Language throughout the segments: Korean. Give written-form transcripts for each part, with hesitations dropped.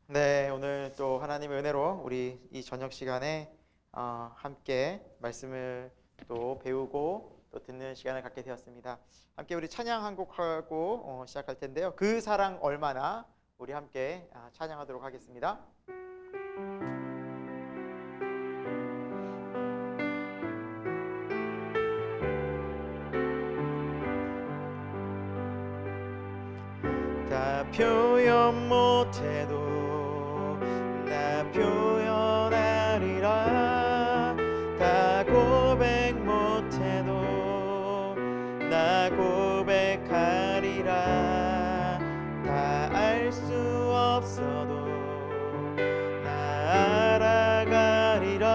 네, 오늘 또 하나님의 은혜로 우리 이 저녁 시간에 함께 말씀을 또 배우고 또 듣는 시간을 갖게 되었습니다. 함께 우리 찬양 한 곡 하고 시작할 텐데요. 그 사랑 얼마나, 우리 함께 찬양하도록 하겠습니다. 다 표현 못해도 나 표현하리라. 다 고백 못해도 나 고백하리라. 다 알 수 없어도 나 알아가리라.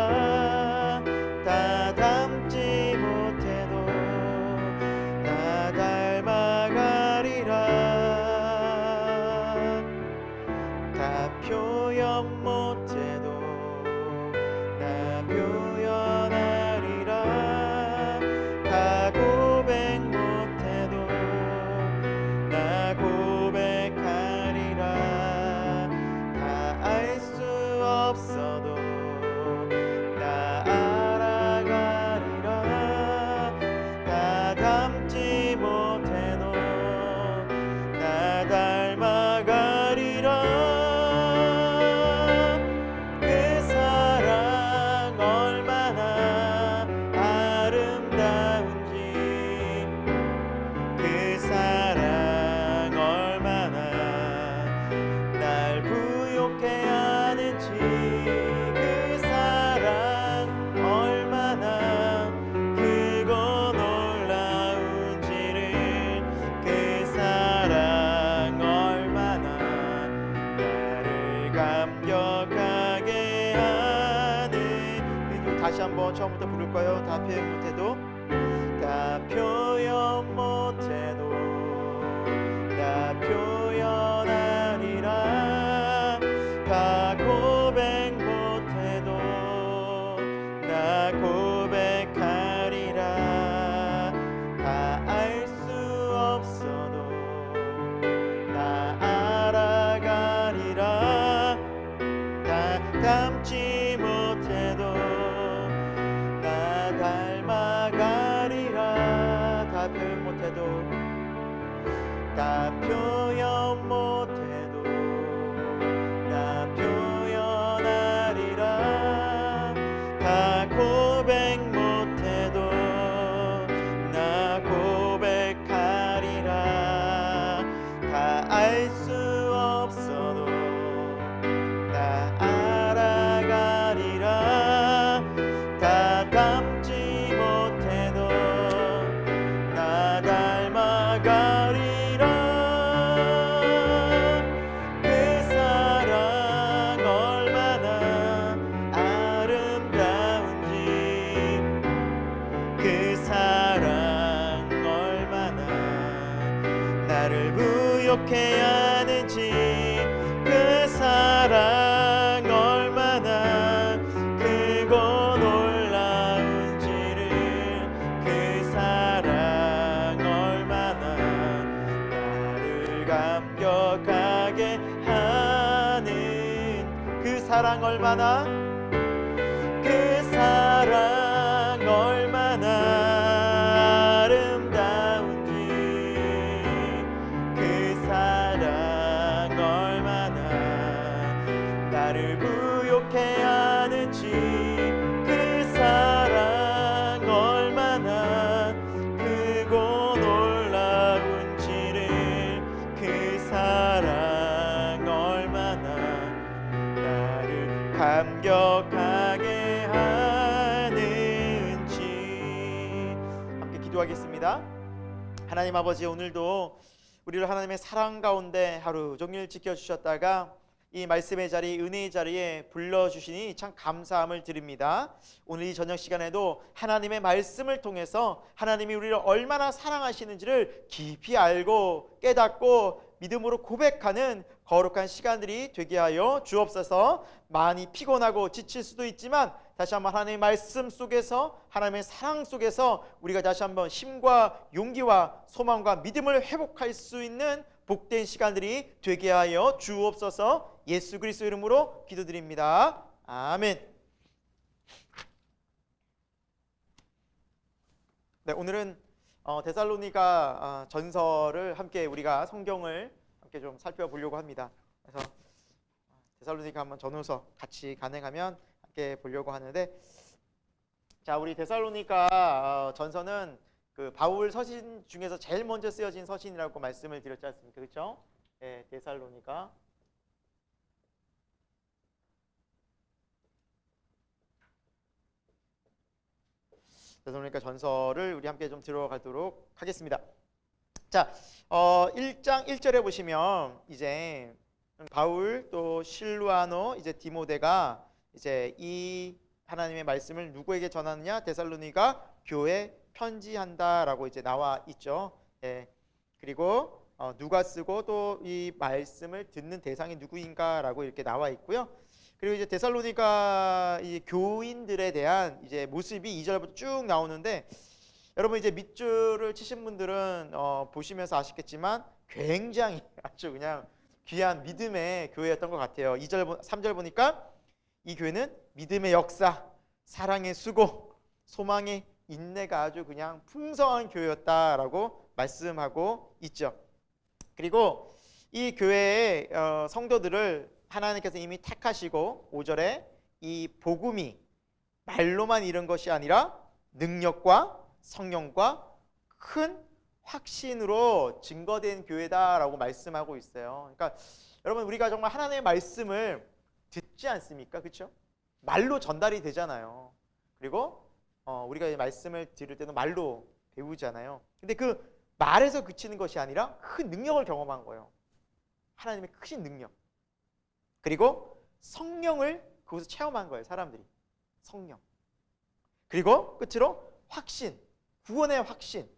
다 담지 못해도 나 닮아가리라. 다 표현 못해도 나 표현하리라. 다 고백 못해도 나 고백하리라. 다 알 수 없어도 나 알아가리라. 다 담지 못해도 나 닮아가리라. 다시 한번 처음부터 부를까요? 다 표현 못해도 다 표현 못해도 나 표현하리라. 다 고백 못해도 나 고백하리라. 다 알 수 없어도 나 알아가리라. 다 담지 못해도 닮아가리라. 다 표현 못해도 다 표현 못해도 나 표현하리라. 다 고백 못해도 나 고백하리라. 다 알 수 없어도 나 알아가리라. 다 담지 못해도 나 닮아가리라. 그 사랑 얼마나 아름다운지, 그 사랑 얼마나 나를 부욕해 하는지, 그 사랑 얼마나 크고 놀라운지를, 그 사랑 얼마나 나를 감격하게 하는, 그 사랑 얼마나, 그 사랑 얼마나 아름다운지, 그 사랑 얼마나 나를 부욕해 하는지, 그 사랑 얼마나 크고 놀라운지를, 그 사랑 얼마나 나를 감격하게 하는지. 함께 기도하겠습니다. 하나님 아버지, 오늘도 우리를 하나님의 사랑 가운데 하루 종일 지켜주셨다가 이 말씀의 자리, 은혜의 자리에 불러주시니 참 감사함을 드립니다. 오늘 이 저녁 시간에도 하나님의 말씀을 통해서 하나님이 우리를 얼마나 사랑하시는지를 깊이 알고 깨닫고 믿음으로 고백하는 거룩한 시간들이 되게 하여 주옵소서. 많이 피곤하고 지칠 수도 있지만 다시 한번 하나님의 말씀 속에서, 하나님의 사랑 속에서 우리가 다시 한번 힘과 용기와 소망과 믿음을 회복할 수 있는 복된 시간들이 되게 하여 주옵소서. 예수 그리스도 이름으로 기도드립니다. 아멘. 네, 오늘은 데살로니가 전서를 함께 우리가 성경을 함께 좀 살펴보려고 합니다. 그래서 데살로니가 한번 전후서 같이 가능하면 함께 보려고 하는데, 자, 우리 데살로니가 전서는 그 바울 서신 중에서 제일 먼저 쓰여진 서신이라고 말씀을 드렸지 않습니까? 그렇죠? 네, 데살로니가. 데살로니가 전서를 우리 함께 좀 들어가도록 하겠습니다. 자, 1장 1절에 보시면 이제 바울 또 실루아노 이제 디모데가 이제 이 하나님의 말씀을 누구에게 전하느냐? 데살로니가 교회에 편지한다라고 이제 나와 있죠. 예. 그리고 누가 쓰고 또 이 말씀을 듣는 대상이 누구인가라고 이렇게 나와 있고요. 그리고 이제 데살로니가 이 교인들에 대한 이제 모습이 2절부터 쭉 나오는데, 여러분 이제 밑줄을 치신 분들은 보시면서 아시겠지만 굉장히 아주 그냥 귀한 믿음의 교회였던 것 같아요. 2절, 3절 보니까 이 교회는 믿음의 역사, 사랑의 수고, 소망의 인내가 아주 그냥 풍성한 교회였다라고 말씀하고 있죠. 그리고 이 교회의 성도들을 하나님께서 이미 택하시고 5절에 이 복음이 말로만 이른 것이 아니라 능력과 성령과 큰 확신으로 증거된 교회다라고 말씀하고 있어요. 그러니까 여러분, 우리가 정말 하나님의 말씀을 듣지 않습니까? 그렇죠? 말로 전달이 되잖아요. 그리고 우리가 말씀을 들을 때도 말로 배우잖아요. 근데 그 말에서 그치는 것이 아니라 큰 능력을 경험한 거예요. 하나님의 크신 능력. 그리고 성령을 그곳에서 체험한 거예요. 사람들이. 성령. 그리고 끝으로 확신. 구원의 확신.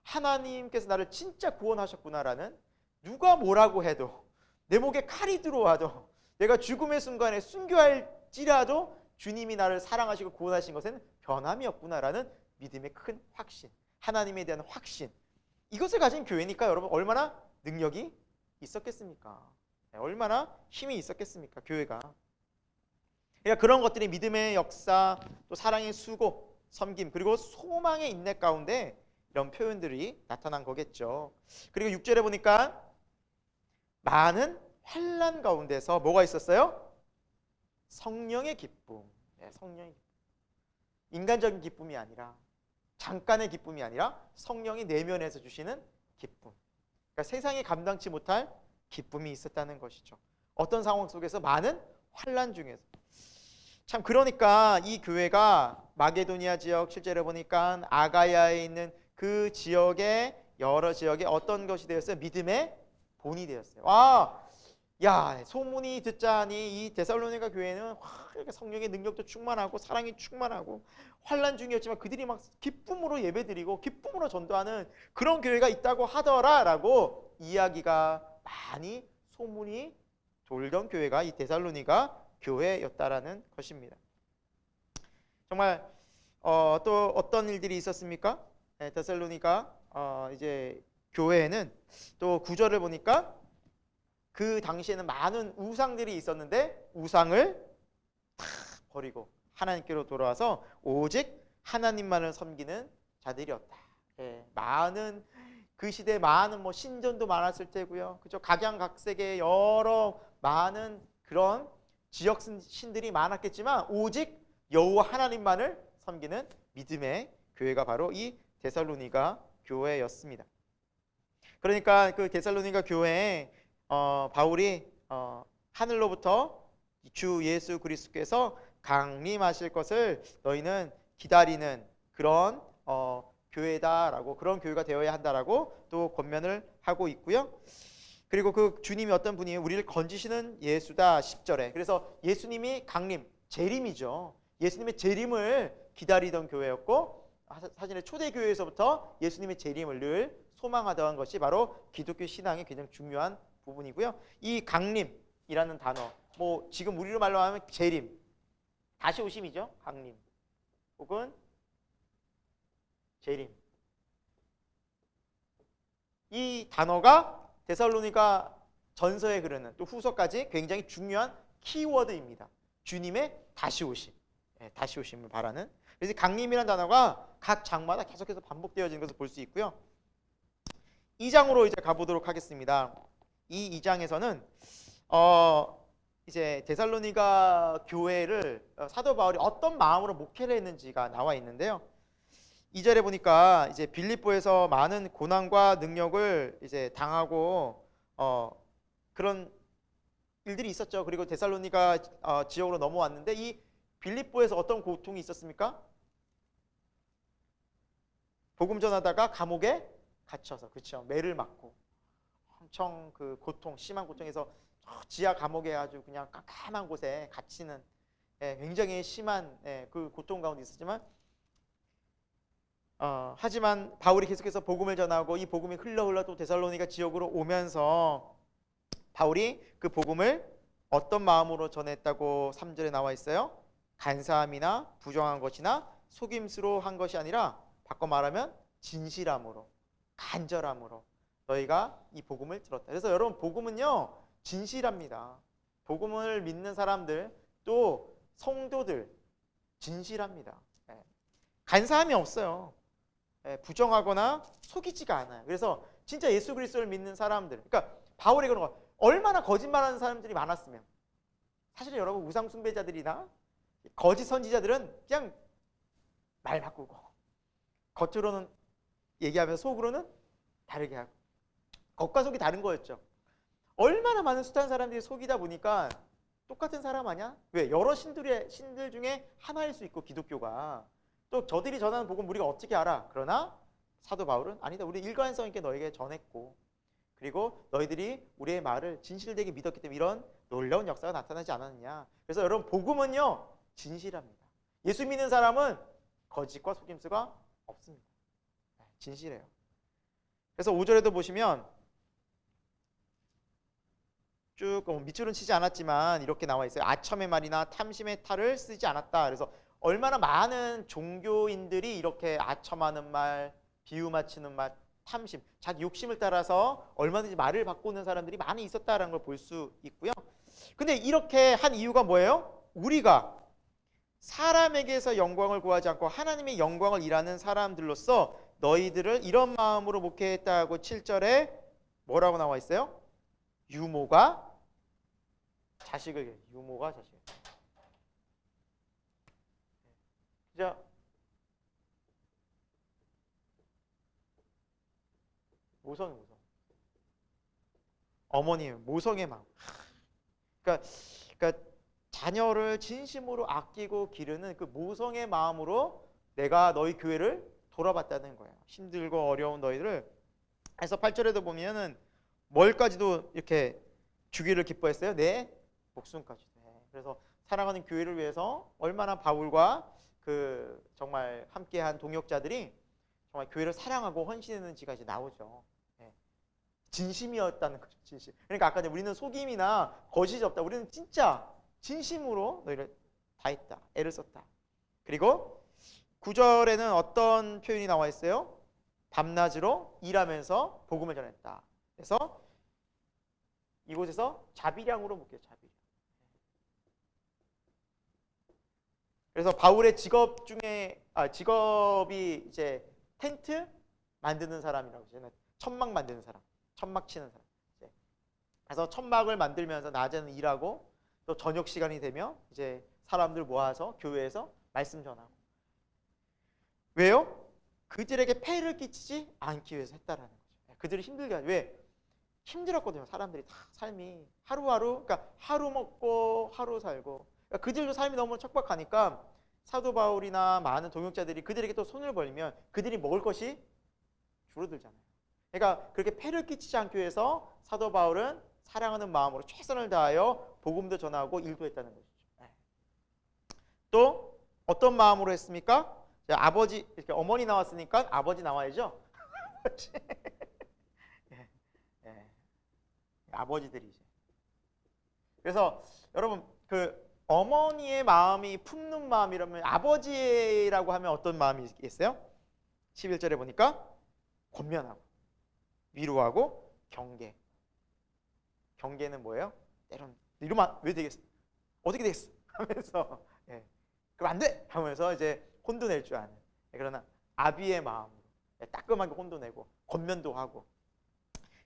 하나님께서 나를 진짜 구원하셨구나라는, 누가 뭐라고 해도, 내 목에 칼이 들어와도, 내가 죽음의 순간에 순교할지라도 주님이 나를 사랑하시고 구원하신 것에는 변함이 없구나라는 믿음의 큰 확신, 하나님에 대한 확신, 이것을 가진 교회니까 여러분 얼마나 능력이 있었겠습니까? 얼마나 힘이 있었겠습니까? 교회가. 그러니까 그런 것들이 믿음의 역사, 또 사랑의 수고, 섬김, 그리고 소망의 인내 가운데 이런 표현들이 나타난 거겠죠. 그리고 6절에 보니까 많은 환난 가운데서 뭐가 있었어요? 성령의 기쁨. 네, 성령의 기쁨. 인간적인 기쁨이 아니라, 잠깐의 기쁨이 아니라 성령이 내면에서 주시는 기쁨. 그러니까 세상이 감당치 못할 기쁨이 있었다는 것이죠. 어떤 상황 속에서? 많은 환난 중에서. 참, 그러니까 이 교회가 마게도니아 지역, 실제로 보니까 아가야에 있는 그 지역의 여러 지역에 어떤 것이 되었어요? 믿음의 본이 되었어요. 야, 소문이 듣자니 이 데살로니가 교회는 이렇게 성령의 능력도 충만하고 사랑이 충만하고 환난 중이었지만 그들이 막 기쁨으로 예배드리고 기쁨으로 전도하는 그런 교회가 있다고 하더라라고 이야기가 많이, 소문이 돌던 교회가 이 데살로니가 교회였다라는 것입니다. 정말 또 어떤 일들이 있었습니까? 네, 데살로니가 이제 교회에는 또 9절을 보니까 그 당시에는 많은 우상들이 있었는데 우상을 다 버리고 하나님께로 돌아와서 오직 하나님만을 섬기는 자들이었다. 예, 많은, 그 시대에 많은 뭐 신전도 많았을 테고요. 그죠? 각양각색의 여러 많은 그런 지역 신들이 많았겠지만 오직 여호와 하나님만을 섬기는 믿음의 교회가 바로 이 데살로니가 교회였습니다. 그러니까 그 데살로니가 교회에 바울이 하늘로부터 주 예수 그리스도께서 강림하실 것을 너희는 기다리는 그런 교회다라고, 그런 교회가 되어야 한다라고 또 권면을 하고 있고요. 그리고 그 주님이 어떤 분이에요? 우리를 건지시는 예수다. 10절에. 그래서 예수님이 강림, 재림이죠. 예수님의 재림을 기다리던 교회였고, 사실은 초대교회에서부터 예수님의 재림을 늘 소망하던 것이 바로 기독교 신앙의 굉장히 중요한 부분이고요. 이 강림이라는 단어, 뭐 지금 우리로 말로 하면 재림, 다시 오심이죠. 강림 혹은 재림. 이 단어가 데살로니가 전서에 흐르는 또 후서까지 굉장히 중요한 키워드입니다. 주님의 다시 오심, 다시 오심을 바라는. 그래서 강림이라는 단어가 각 장마다 계속해서 반복되어지는 것을 볼 수 있고요. 2장으로 이제 가보도록 하겠습니다. 이 2장에서는 이제 데살로니가 교회를 사도 바울이 어떤 마음으로 목회를 했는지가 나와 있는데요. 2절에 보니까 이제 빌립보에서 많은 고난과 능력을 이제 당하고 그런 일들이 있었죠. 그리고 데살로니가 지역으로 넘어왔는데 이 빌립보에서 어떤 고통이 있었습니까? 복음 전하다가 감옥에 갇혀서, 그렇죠. 매를 맞고 엄청 그 고통, 심한 고통에서 지하 감옥에 아주 그냥 깜깜한 곳에 갇히는 굉장히 심한 그 고통 가운데 있었지만 하지만 바울이 계속해서 복음을 전하고 이 복음이 흘러 또 데살로니가 지역으로 오면서 바울이 그 복음을 어떤 마음으로 전했다고 3절에 나와 있어요? 간사함이나 부정한 것이나 속임수로 한 것이 아니라 바꿔 말하면 진실함으로, 간절함으로 너희가 이 복음을 들었다. 그래서 여러분, 복음은요 진실합니다. 복음을 믿는 사람들 또 성도들 진실합니다. 간사함이 없어요. 부정하거나 속이지가 않아요. 그래서 진짜 예수 그리스도를 믿는 사람들, 그러니까 바울이 그런 거, 얼마나 거짓말하는 사람들이 많았으면, 사실 여러분 우상 숭배자들이나 거짓 선지자들은 그냥 말 바꾸고 겉으로는 얘기하면서 속으로는 다르게 하고, 겉과 속이 다른 거였죠. 얼마나 많은 숱한 사람들이 속이다 보니까 똑같은 사람 아니야? 왜? 여러 신들 중에 하나일 수 있고, 기독교가 또 저들이 전하는 복음 우리가 어떻게 알아? 그러나 사도 바울은 아니다, 우리 일관성 있게 너에게 전했고, 그리고 너희들이 우리의 말을 진실되게 믿었기 때문에 이런 놀라운 역사가 나타나지 않았느냐. 그래서 여러분, 복음은요 진실합니다. 예수 믿는 사람은 거짓과 속임수가 없습니다. 진실해요. 그래서 5절에도 보시면 쭉 밑줄은 치지 않았지만 이렇게 나와 있어요. 아첨의 말이나 탐심의 탈을 쓰지 않았다. 그래서 얼마나 많은 종교인들이 이렇게 아첨하는 말, 비유 맞추는 말, 탐심, 자기 욕심을 따라서 얼마든지 말을 바꾸는 사람들이 많이 있었다라는 걸 볼 수 있고요. 근데 이렇게 한 이유가 뭐예요? 우리가 사람에게서 영광을 구하지 않고 하나님의 영광을 일하는 사람들로서 너희들을 이런 마음으로 목회했다고 7절에 뭐라고 나와 있어요? 유모가 자식을, 유모가 자식을. 자, 모성. 어머니 모성의 마음. 그러니까 자녀를 진심으로 아끼고 기르는 그 모성의 마음으로 내가 너희 교회를 돌아봤다는 거예요. 힘들고 어려운 너희들을. 그래서 8절에도 보면은 뭘까지도 이렇게 주기를 기뻐했어요? 내 목숨까지도. 그래서 사랑하는 교회를 위해서 얼마나 바울과 그 정말 함께한 동역자들이 정말 교회를 사랑하고 헌신했는지가 이제 나오죠. 진심이었다는 거죠. 진심. 그러니까 아까 우리는 속임이나 거짓이 없다. 우리는 진짜 진심으로 너희를 다했다. 애를 썼다. 그리고 9절에는 어떤 표현이 나와 있어요? 밤낮으로 일하면서 복음을 전했다. 그래서 이곳에서 자비량으로 묶여요. 자비량. 그래서 바울의 직업 중에 직업이 이제 텐트 만드는 사람이라고 하잖아요. 천막 만드는 사람, 천막 치는 사람. 그래서 천막을 만들면서 낮에는 일하고 또 저녁 시간이 되면 이제 사람들 모아서 교회에서 말씀 전하고. 왜요? 그들에게 폐를 끼치지 않기 위해서 했다라는 거죠. 그들이 힘들게 하죠. 왜? 힘들었거든요. 사람들이 다 삶이 하루하루, 그러니까 하루 먹고 하루 살고, 그러니까 그들도 삶이 너무 척박하니까 사도 바울이나 많은 동역자들이 그들에게 또 손을 벌리면 그들이 먹을 것이 줄어들잖아요. 그러니까 그렇게 폐를 끼치지 않기 위해서 사도 바울은 사랑하는 마음으로 최선을 다하여 복음도 전하고 일도 했다는 것이죠. 또 어떤 마음으로 했습니까? 아버지, 이렇게 어머니 나왔으니까 아버지 나와야죠. 아버지들이지. 그래서 여러분, 그 어머니의 마음이 품는 마음이라면 아버지라고 하면 어떤 마음이 있겠어요? 11절에 보니까 권면하고 위로하고 경계. 경계는 뭐예요? 때론 이러면 왜 되겠어? 어떻게 되겠어? 하면서 예, 그럼 안 돼! 하면서 이제 혼도 낼 줄 아는. 그러나 아비의 마음으로 따끔하게 혼도 내고 권면도 하고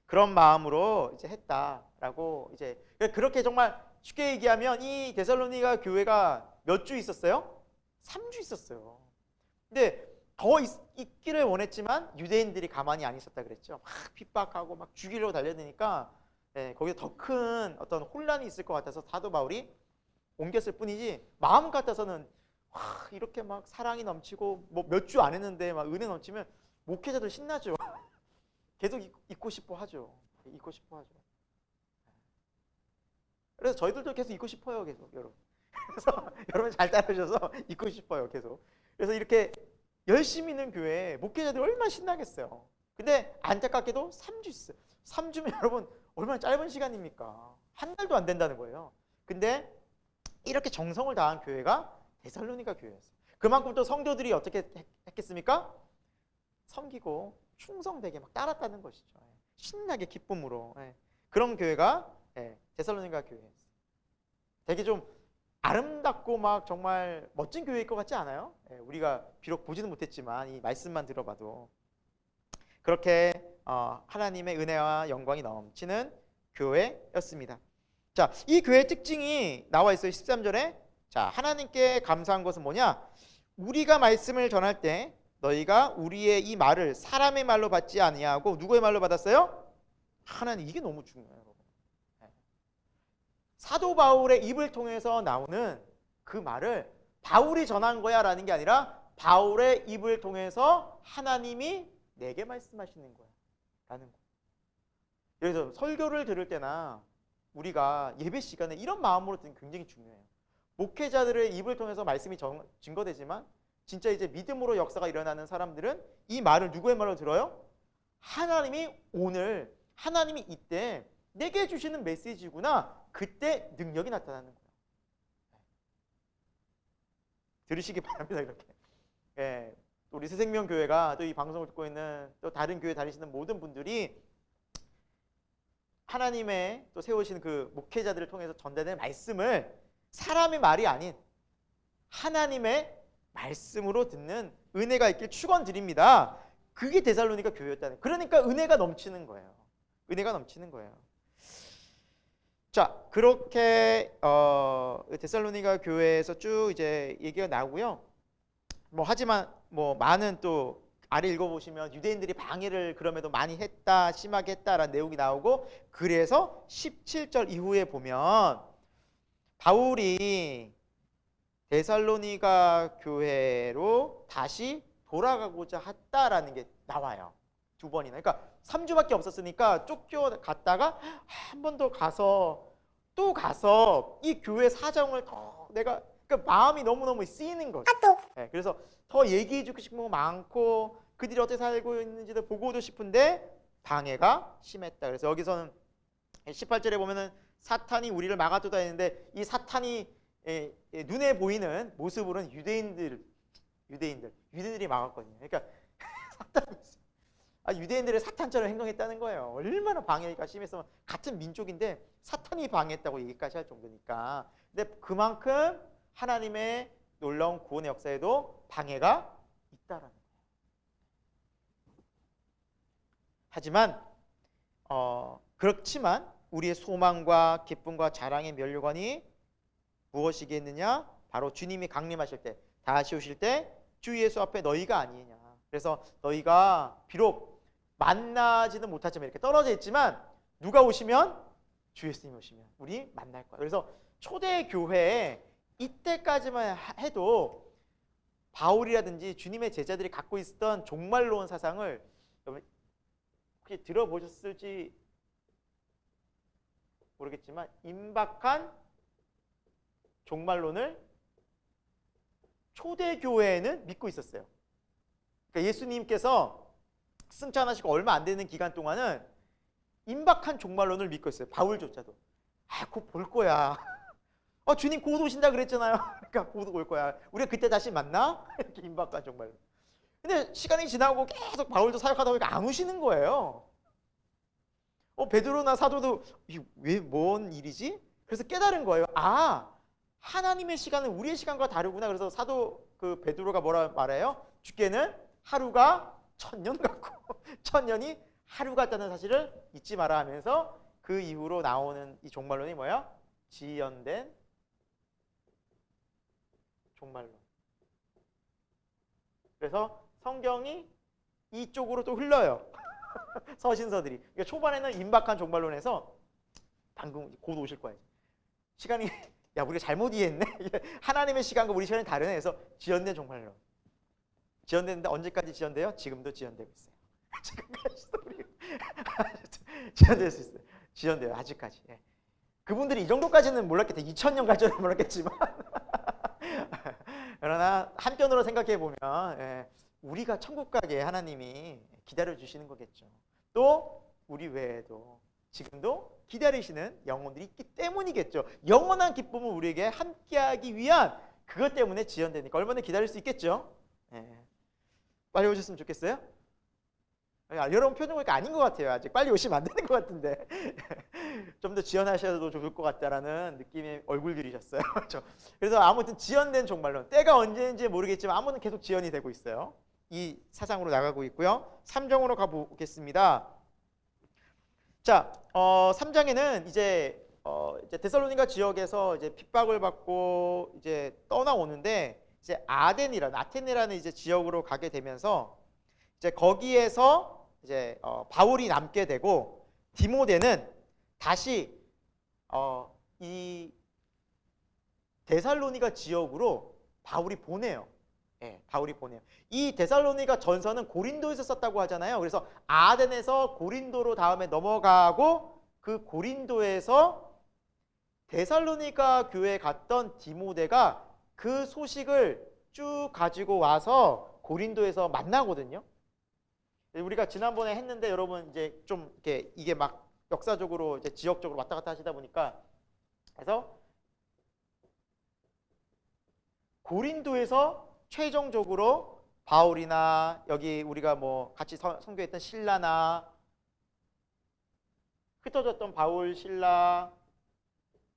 그런 마음으로 이제 했다라고 이제 그렇게 정말 쉽게 얘기하면 이 데살로니가 교회가 몇 주 있었어요? 3주 있었어요. 근데 더 있기를 원했지만 유대인들이 가만히 안 있었다 그랬죠. 막 핍박하고 막 죽이려고 달려드니까 거기에 더 큰 어떤 혼란이 있을 것 같아서 사도 바울이 옮겼을 뿐이지 마음 같아서는 이렇게 막 사랑이 넘치고 뭐 몇 주 안 했는데 막 은혜 넘치면 목회자들 신나죠. 계속 있고 싶어 하죠. 있고 싶어 하죠. 그래서 저희들도 계속 있고 싶어요, 계속 여러분. 그래서 여러분 잘 따르셔서 있고 싶어요, 계속. 그래서 이렇게 열심히 있는 교회에 목회자들이 얼마나 신나겠어요. 근데 안타깝게도 3주 있어요. 3주면 여러분 얼마나 짧은 시간입니까? 한 달도 안 된다는 거예요. 근데 이렇게 정성을 다한 교회가 데살로니가 교회였어요. 그만큼 또 성도들이 어떻게 했겠습니까? 섬기고 충성되게 막 따랐다는 것이죠. 신나게 기쁨으로. 그런 교회가 데살로니가 교회였어요. 되게 좀 아름답고 막 정말 멋진 교회일 것 같지 않아요? 우리가 비록 보지는 못했지만 이 말씀만 들어봐도 그렇게 하나님의 은혜와 영광이 넘치는 교회였습니다. 자, 이 교회의 특징이 나와 있어요. 13절에. 자, 하나님께 감사한 것은 뭐냐? 우리가 말씀을 전할 때 너희가 우리의 이 말을 사람의 말로 받지 아니하고 누구의 말로 받았어요? 하나님. 이게 너무 중요해요, 여러분. 사도 바울의 입을 통해서 나오는 그 말을 바울이 전한 거야 라는 게 아니라 바울의 입을 통해서 하나님이 내게 말씀하시는 거야 라는 거예요. 그래서 설교를 들을 때나 우리가 예배 시간에 이런 마음으로 듣는 게 굉장히 중요해요. 목회자들의 입을 통해서 말씀이 증거되지만 진짜 이제 믿음으로 역사가 일어나는 사람들은 이 말을 누구의 말로 들어요? 하나님이 오늘, 하나님이 이때 내게 주시는 메시지구나. 그때 능력이 나타나는 거예요. 들으시기 바랍니다. 이렇게. 우리 새생명교회가 또 이 방송을 듣고 있는 또 다른 교회 다니시는 모든 분들이 하나님의 또 세우신 그 목회자들을 통해서 전달된 말씀을 사람의 말이 아닌 하나님의 말씀으로 듣는 은혜가 있길 축원드립니다. 그게 데살로니가 교회였다는. 그러니까 은혜가 넘치는 거예요. 은혜가 넘치는 거예요. 자, 그렇게 데살로니가 교회에서 쭉 이제 얘기가 나오고요. 하지만 많은 또 아래 읽어보시면 유대인들이 방해를 그럼에도 많이 했다, 심하게 했다라는 내용이 나오고, 그래서 17절 이후에 보면 바울이 데살로니가 교회로 다시 돌아가고자 했다라는 게 나와요. 2번이나. 그러니까 3주밖에 없었으니까 쫓겨갔다가 한 번 더 가서 또 가서 이 교회 사정을 더 내가 마음이 너무너무 쓰이는 거죠. 그래서 더 얘기해 주고 싶은 거 많고 그들이 어떻게 살고 있는지도 보고도 싶은데 방해가 심했다. 그래서 여기서는 18절에 보면은 사탄이 우리를 막아두다 했는데 이 사탄이 눈에 보이는 모습으로는 유대인들이 막았거든요. 그러니까 사탄이 유대인들이 사탄처럼 행동했다는 거예요. 얼마나 방해가 심했으면 같은 민족인데 사탄이 방해했다고 얘기까지 할 정도니까. 근데 그만큼 하나님의 놀라운 구원의 역사에도 방해가 있다라는 거예요. 하지만 그렇지만 우리의 소망과 기쁨과 자랑의 면류관이 무엇이겠느냐? 바로 주님이 강림하실 때, 다시 오실 때 주 예수 앞에 너희가 아니냐. 그래서 너희가 비록 만나지는 못하지만 이렇게 떨어져 있지만 누가 오시면? 주 예수님이 오시면 우리 만날 거야. 그래서 초대 교회에 이때까지만 해도 바울이라든지 주님의 제자들이 갖고 있었던 종말론 사상을 혹시 들어보셨을지 모르겠지만 임박한 종말론을 초대교회에는 믿고 있었어요. 그러니까 예수님께서 승천하시고 얼마 안 되는 기간 동안은 임박한 종말론을 믿고 있어요. 바울조차도. 곧 볼 거야. 주님 곧 오신다 그랬잖아요. 그러니까 곧 올 거야. 우리가 그때 다시 만나? 이렇게 임박한 종말론. 근데 시간이 지나고 계속 바울도 사역하다 보니까 안 오시는 거예요. 베드로나 사도도 왜 뭔 일이지? 그래서 깨달은 거예요. 아, 하나님의 시간은 우리의 시간과 다르구나. 그래서 사도 그 베드로가 뭐라 말해요? 주께는 하루가 1000년 같고 1000년이 하루 같다는 사실을 잊지 마라 하면서 그 이후로 나오는 이 종말론이 뭐야? 지연된 종말론. 그래서 성경이 이쪽으로 또 흘러요. 서신서들이. 그러니까 초반에는 임박한 종말론에서 방금 곧 오실 거예요. 시간이 야 우리가 잘못 이해했네. 하나님의 시간과 우리 시간이 다르네. 해서 지연된 종말론. 지연됐는데 언제까지 지연돼요? 지금도 지연되고 있어요. 지금까지도 우리 지연될 수 있어요. 지연돼요. 아직까지. 예. 그분들이 이 정도까지는 몰랐겠다. 2000년 갈 줄은 몰랐겠지만 그러나 한편으로 생각해 보면 우리가 천국 가게 하나님이 기다려 주시는 거겠죠. 또 우리 외에도 지금도 기다리시는 영혼들이 있기 때문이겠죠. 영원한 기쁨을 우리에게 함께하기 위한 그것 때문에 지연되니까 얼마나 기다릴 수 있겠죠. 빨리 오셨으면 좋겠어요. 여러분 표정 보니까 아닌 것 같아요. 아직 빨리 오시면 안 되는 것 같은데 좀 더 지연하셔도 좋을 것 같다라는 느낌의 얼굴들이셨어요. 그래서 아무튼 지연된 종말론, 때가 언제인지 모르겠지만 아무튼 계속 지연이 되고 있어요. 이 사상으로 나가고 있고요. 3장으로 가보겠습니다. 자, 3장에는 이제 데살로니가 지역에서 이제 핍박을 받고 이제 떠나오는데 이제 아테네라는 이제 지역으로 가게 되면서 이제 거기에서 이제 바울이 남게 되고 디모데는 다시 이 데살로니가 지역으로 바울이 보내요. 바울이 보내요. 이 데살로니가 전서는 고린도에서 썼다고 하잖아요. 그래서 아덴에서 고린도로 다음에 넘어가고 그 고린도에서 데살로니가 교회에 갔던 디모데가 그 소식을 쭉 가지고 와서 고린도에서 만나거든요. 우리가 지난번에 했는데 여러분 이제 좀 이렇게 이게 막 역사적으로 이제 지역적으로 왔다 갔다 하시다 보니까 그래서 고린도에서 최종적으로 바울이나 여기 우리가 뭐 같이 선교했던 실라나 흩어졌던 바울, 실라,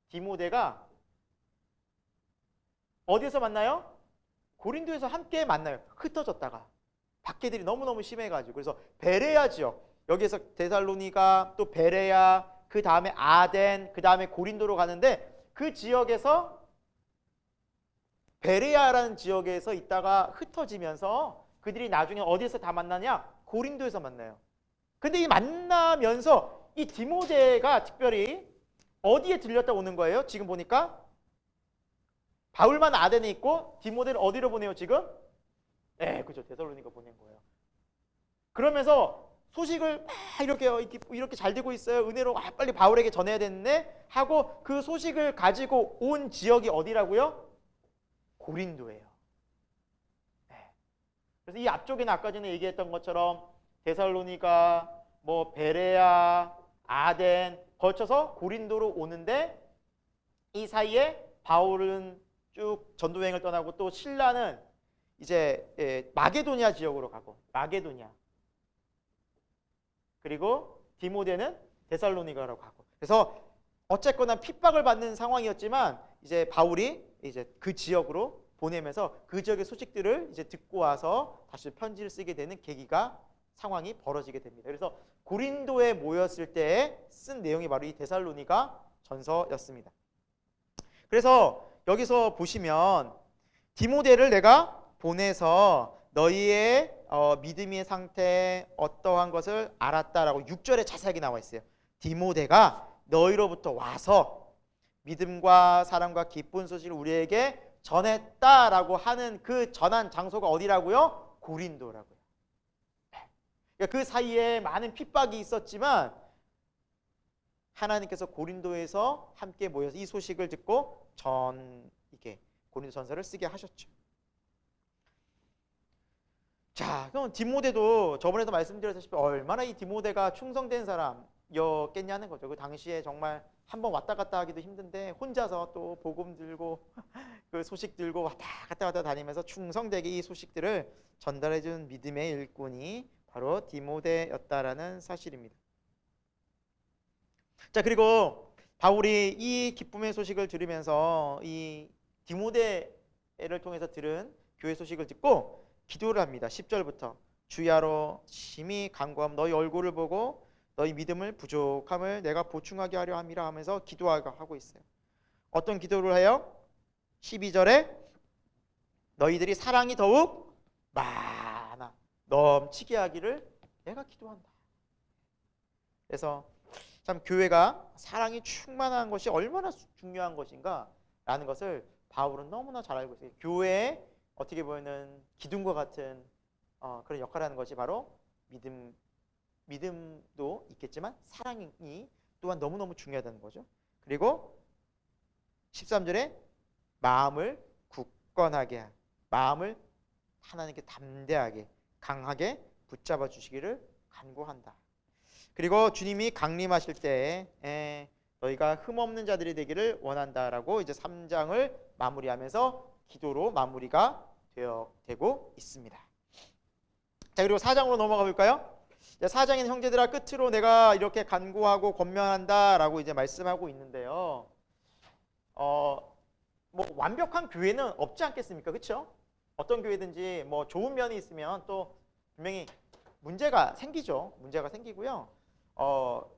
디모데가 어디에서 만나요? 고린도에서 함께 만나요. 흩어졌다가 박해들이 너무너무 심해가지고 그래서 베레아 지역 여기에서 데살로니가 또 베레아 그 다음에 아덴 그 다음에 고린도로 가는데 그 지역에서 베레아라는 지역에서 있다가 흩어지면서 그들이 나중에 어디에서 다 만나냐? 고린도에서 만나요. 근데 이 만나면서 이 디모데가 특별히 어디에 들렸다 오는 거예요? 지금 보니까 바울만 아덴에 있고 디모데를 어디로 보내요 지금? 그죠. 데살로니가 보낸 거예요. 그러면서 소식을 이렇게 잘 되고 있어요. 은혜로 빨리 바울에게 전해야 되는데 하고 그 소식을 가지고 온 지역이 어디라고요? 고린도예요. 그래서 이 앞쪽에는 아까 전에 얘기했던 것처럼 데살로니가, 뭐 베레아, 아덴 거쳐서 고린도로 오는데 이 사이에 바울은 쭉 전도여행을 떠나고 또 실라는 이제 마게도니아 지역으로 가고 마게도니아 그리고 디모데는 데살로니가로 가고 그래서 어쨌거나 핍박을 받는 상황이었지만 이제 바울이 이제 그 지역으로 보내면서 그 지역의 소식들을 이제 듣고 와서 다시 편지를 쓰게 되는 계기가 상황이 벌어지게 됩니다. 그래서 고린도에 모였을 때 쓴 내용이 바로 이 데살로니가 전서였습니다. 그래서 여기서 보시면 디모데를 내가 보내서 너희의 믿음의 상태 어떠한 것을 알았다라고 6절에 자세하게 나와 있어요. 디모데가 너희로부터 와서 믿음과 사랑과 기쁜 소식을 우리에게 전했다라고 하는 그 전한 장소가 어디라고요? 고린도라고요. 그러니까 그 사이에 많은 핍박이 있었지만 하나님께서 고린도에서 함께 모여서 이 소식을 듣고 이게 고린도 전서를 쓰게 하셨죠. 자, 그럼 디모데도 저번에도 말씀드렸다시피 얼마나 이 디모데가 충성된 사람이었겠냐는 거죠. 그 당시에 정말 한번 왔다 갔다 하기도 힘든데 혼자서 또 복음 들고 그 소식 들고 왔다 갔다 다니면서 충성되게 이 소식들을 전달해 준 믿음의 일꾼이 바로 디모데였다라는 사실입니다. 자, 그리고 바울이 이 기쁨의 소식을 들으면서 이 디모데를 통해서 들은 교회 소식을 듣고 기도를 합니다. 10절부터 주야로 심히 간구함 너희 얼굴을 보고 너희 믿음을 부족함을 내가 보충하게 하려 함이라 하면서 기도하고 있어요. 어떤 기도를 해요? 12절에 너희들이 사랑이 더욱 많아 넘치게 하기를 내가 기도한다. 그래서 참 교회가 사랑이 충만한 것이 얼마나 중요한 것인가 라는 것을 바울은 너무나 잘 알고 있어요. 교회에 어떻게 보면 기둥과 같은 그런 역할을 하는 것이 바로 믿음도 있겠지만 사랑이 또한 너무너무 중요하다는 거죠. 그리고 13절에 마음을 굳건하게 마음을 하나님께 담대하게 강하게 붙잡아 주시기를 간구한다. 그리고 주님이 강림하실 때에 너희가 흠없는 자들이 되기를 원한다라고 이제 3장을 마무리하면서 기도로 마무리가 되고 있습니다. 자, 그리고 4장으로 넘어가 볼까요? 4장에는 형제들아 끝으로 내가 이렇게 간구하고 권면한다라고 이제 말씀하고 있는데요. 뭐 완벽한 교회는 없지 않겠습니까? 그렇죠? 어떤 교회든지 뭐 좋은 면이 있으면 또 분명히 문제가 생기죠. 문제가 생기고요.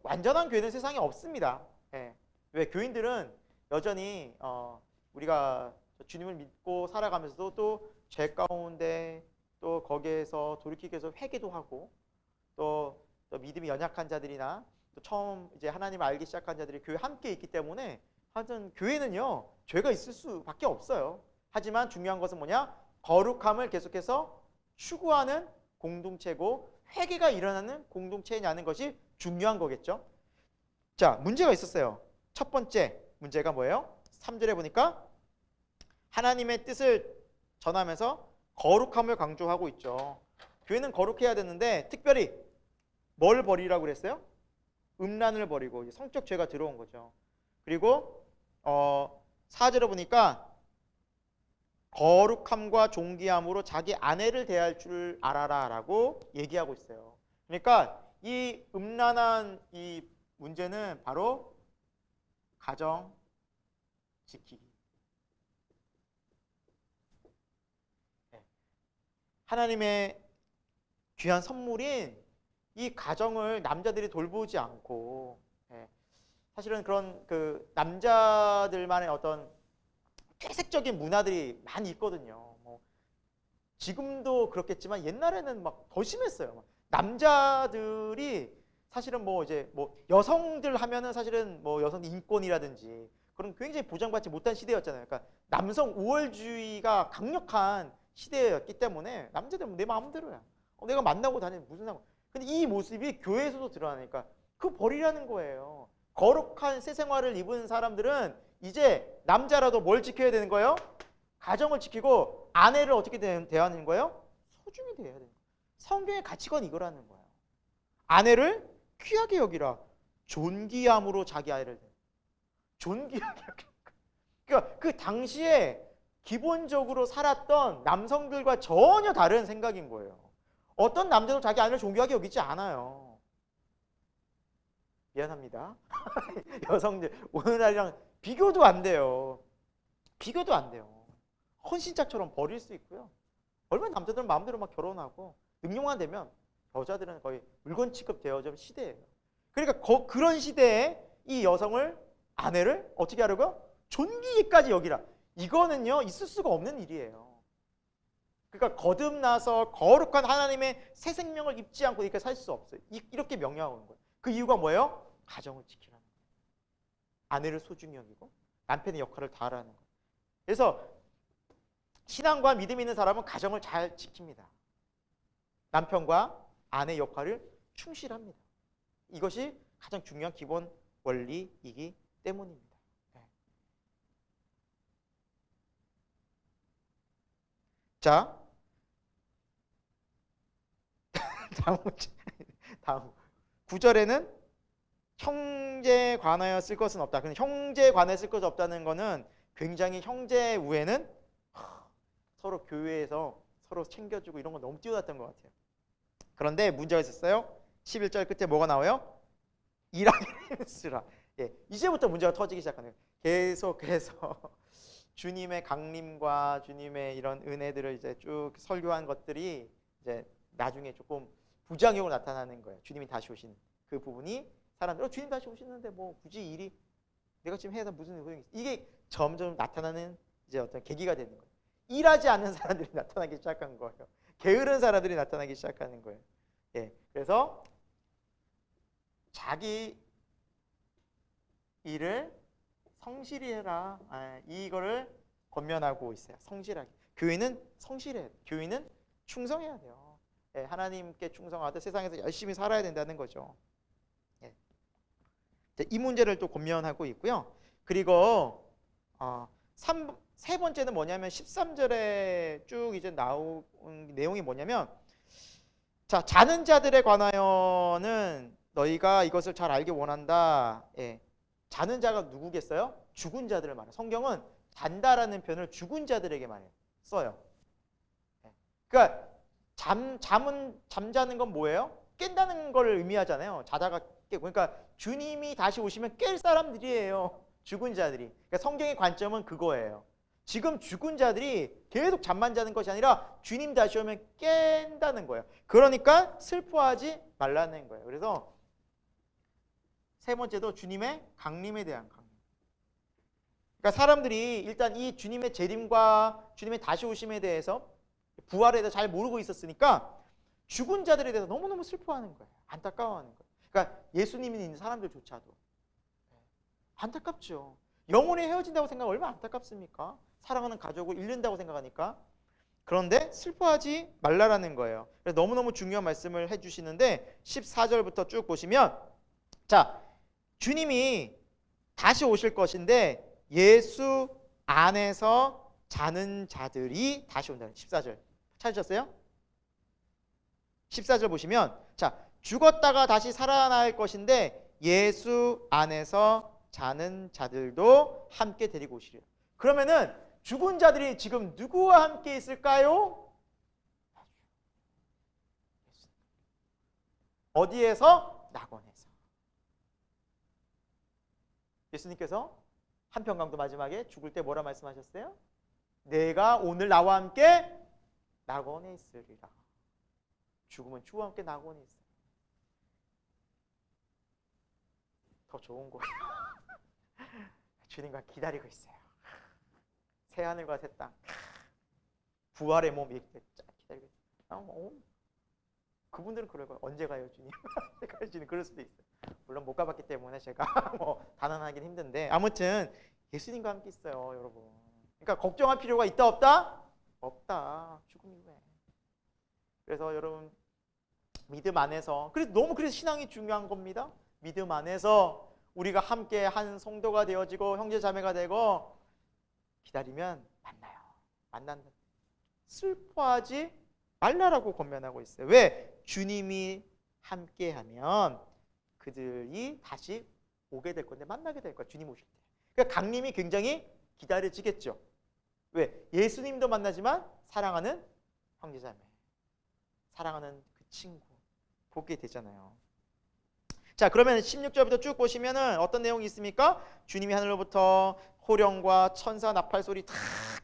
완전한 교회는 세상에 없습니다. 예. 왜 교인들은 여전히 우리가 주님을 믿고 살아가면서도 또 죄 가운데 또 거기에서 돌이키기 위해서 회개도 하고 또 믿음이 연약한 자들이나 또 처음 이제 하나님을 알기 시작한 자들이 교회 함께 있기 때문에 하여튼 교회는요 죄가 있을 수밖에 없어요. 하지만 중요한 것은 뭐냐? 거룩함을 계속해서 추구하는 공동체고 회개가 일어나는 공동체냐는 것이 중요한 거겠죠. 자, 문제가 있었어요. 첫 번째 문제가 뭐예요? 3절에 보니까 하나님의 뜻을 전하면서 거룩함을 강조하고 있죠. 교회는 거룩해야 되는데 특별히 뭘 버리라고 그랬어요? 음란을 버리고 성적 죄가 들어온 거죠. 그리고 4절에 보니까 거룩함과 존귀함으로 자기 아내를 대할 줄 알아라라고 얘기하고 있어요. 그러니까 이 음란한 이 문제는 바로 가정 지키기. 하나님의 귀한 선물인 이 가정을 남자들이 돌보지 않고 사실은 그런 그 남자들만의 어떤 퇴색적인 문화들이 많이 있거든요. 뭐 지금도 그렇겠지만 옛날에는 막 더 심했어요. 남자들이 사실은 뭐 이제 뭐 여성들 하면은 사실은 뭐 여성 인권이라든지 그런 굉장히 보장받지 못한 시대였잖아요. 그러니까 남성 우월주의가 강력한 시대였기 때문에 남자들은 내 마음대로야. 내가 만나고 다니는 무슨 상관. 근데 이 모습이 교회에서도 드러나니까 그거 버리라는 거예요. 거룩한 새 생활을 입은 사람들은 이제 남자라도 뭘 지켜야 되는 거예요? 가정을 지키고 아내를 어떻게 대하는 거예요? 소중히 대해야 되는 거예요. 성경의 가치관이 이거라는 거예요. 아내를 귀하게 여기라. 존귀함으로 자기 아이를 존귀하게 여기라. 그러니까 그 당시에 기본적으로 살았던 남성들과 전혀 다른 생각인 거예요. 어떤 남자도 자기 아내를 존귀하게 여기지 않아요. 미안합니다. 여성들 오늘날이랑 비교도 안 돼요. 비교도 안 돼요. 헌신자처럼 버릴 수 있고요. 얼마나 남자들은 마음대로 막 결혼하고 능력만 되면 여자들은 거의 물건 취급되어진 시대예요. 그러니까 그런 시대에 이 여성을 아내를 어떻게 하려고요? 존귀까지 여기라. 이거는요 있을 수가 없는 일이에요. 그러니까 거듭나서 거룩한 하나님의 새 생명을 입지 않고 이렇게 살 수 없어요. 이렇게 명령하는 거예요. 그 이유가 뭐예요? 가정을 지키라는 거예요. 아내를 소중히 여기고 남편의 역할을 다하라는 거예요. 그래서 신앙과 믿음이 있는 사람은 가정을 잘 지킵니다. 남편과 아내 역할을 충실합니다. 이것이 가장 중요한 기본 원리이기 때문입니다. 네. 자, 다음 9절에는 형제에 관하여 쓸 것은 없다. 근데 형제에 관하여 쓸 것이 없다는 것은 굉장히 형제 우애는 서로 교회에서 서로 챙겨주고 이런 거 너무 뛰어났던 것 같아요. 그런데 문제가 있었어요. 11절 끝에 뭐가 나와요? 일하기를 힘쓰라. 예, 이제부터 문제가 터지기 시작하네요. 계속해서 주님의 강림과 주님의 이런 은혜들을 이제 쭉 설교한 것들이 이제 나중에 조금 부작용으로 나타나는 거예요. 주님이 다시 오신 그 부분이 사람들 주님 다시 오시는데 뭐 굳이 일이 내가 지금 해서 무슨 소용이 있어. 이게 점점 나타나는 이제 어떤 계기가 되는 거예요. 일하지 않는 사람들이 나타나기 시작한 거예요. 게으른 사람들이 나타나기 시작하는 거예요. 예, 그래서 자기 일을 성실히 해라. 이거를 권면하고 있어요. 성실하게. 교회는 성실해야 돼요. 교회는 충성해야 돼요. 예, 하나님께 충성하되 세상에서 열심히 살아야 된다는 거죠. 예. 이 문제를 또 권면하고 있고요. 그리고 세 번째는 뭐냐면 13절에 쭉 이제 나온 내용이 뭐냐면 자, 자는 자들에 관하여는 너희가 이것을 잘 알기 원한다. 예. 자는 자가 누구겠어요? 죽은 자들을 말해요. 성경은 잔다라는 표현을 죽은 자들에게 말해요. 써요. 예. 그러니까 잠자는 건 뭐예요? 깬다는 걸 의미하잖아요. 자다가 깨고. 그러니까 주님이 다시 오시면 깰 사람들이에요. 죽은 자들이. 그러니까 성경의 관점은 그거예요. 지금 죽은 자들이 계속 잠만 자는 것이 아니라 주님 다시 오면 깬다는 거예요. 그러니까 슬퍼하지 말라는 거예요. 그래서 세 번째도 주님의 강림에 대한 강림. 그러니까 사람들이 일단 이 주님의 재림과 주님의 다시 오심에 대해서 부활에 대해서 잘 모르고 있었으니까 죽은 자들에 대해서 너무너무 슬퍼하는 거예요. 안타까워하는 거예요. 그러니까 예수님이 있는 사람들조차도 안타깝죠. 영혼이 헤어진다고 생각하면 얼마나 안타깝습니까? 사랑하는 가족을 잃는다고 생각하니까. 그런데 슬퍼하지 말라라는 거예요. 그래서 너무너무 중요한 말씀을 해주시는데 14절부터 쭉 보시면 자, 주님이 다시 오실 것인데 예수 안에서 자는 자들이 다시 온다. 14절 찾으셨어요? 14절 보시면 자, 죽었다가 다시 살아날 것인데 예수 안에서 자는 자들도 함께 데리고 오시리라. 그러면은 죽은 자들이 지금 누구와 함께 있을까요? 어디에서? 낙원에서. 예수님께서 한평강도 마지막에 죽을 때 뭐라 말씀하셨어요? 내가 오늘 나와 함께 낙원에 있으리라. 죽으면 주와 함께 낙원에 있어요. 더 좋은 곳. 주님과 기다리고 있어요. 새 하늘과 새 땅. 부활의 몸 이렇게 쫙 기다리고 있어요. 그분들은 그럴 거예요. 언제 가요, 주님? 주님 그럴 수도 있어요. 물론 못 가봤기 때문에 제가 뭐 단언하긴 힘든데 아무튼 예수님과 함께 있어요, 여러분. 그러니까 걱정할 필요가 있다 없다? 없다. 죽음 이후에. 그래서 여러분 믿음 안에서 그래서 신앙이 중요한 겁니다. 믿음 안에서 우리가 함께 한 성도가 되어지고 형제 자매가 되고 기다리면 만나요. 만난다. 슬퍼하지 말라라고 권면하고 있어요. 왜? 주님이 함께하면 그들이 다시 오게 될 건데 만나게 될 거야. 주님 오실 때. 그러니까 강림이 굉장히 기다려지겠죠. 왜? 예수님도 만나지만 사랑하는 형제 자매, 사랑하는 그 친구 보게 되잖아요. 자, 그러면 16절부터 쭉 보시면은 어떤 내용이 있습니까? 주님이 하늘로부터 호령과 천사 나팔 소리 탁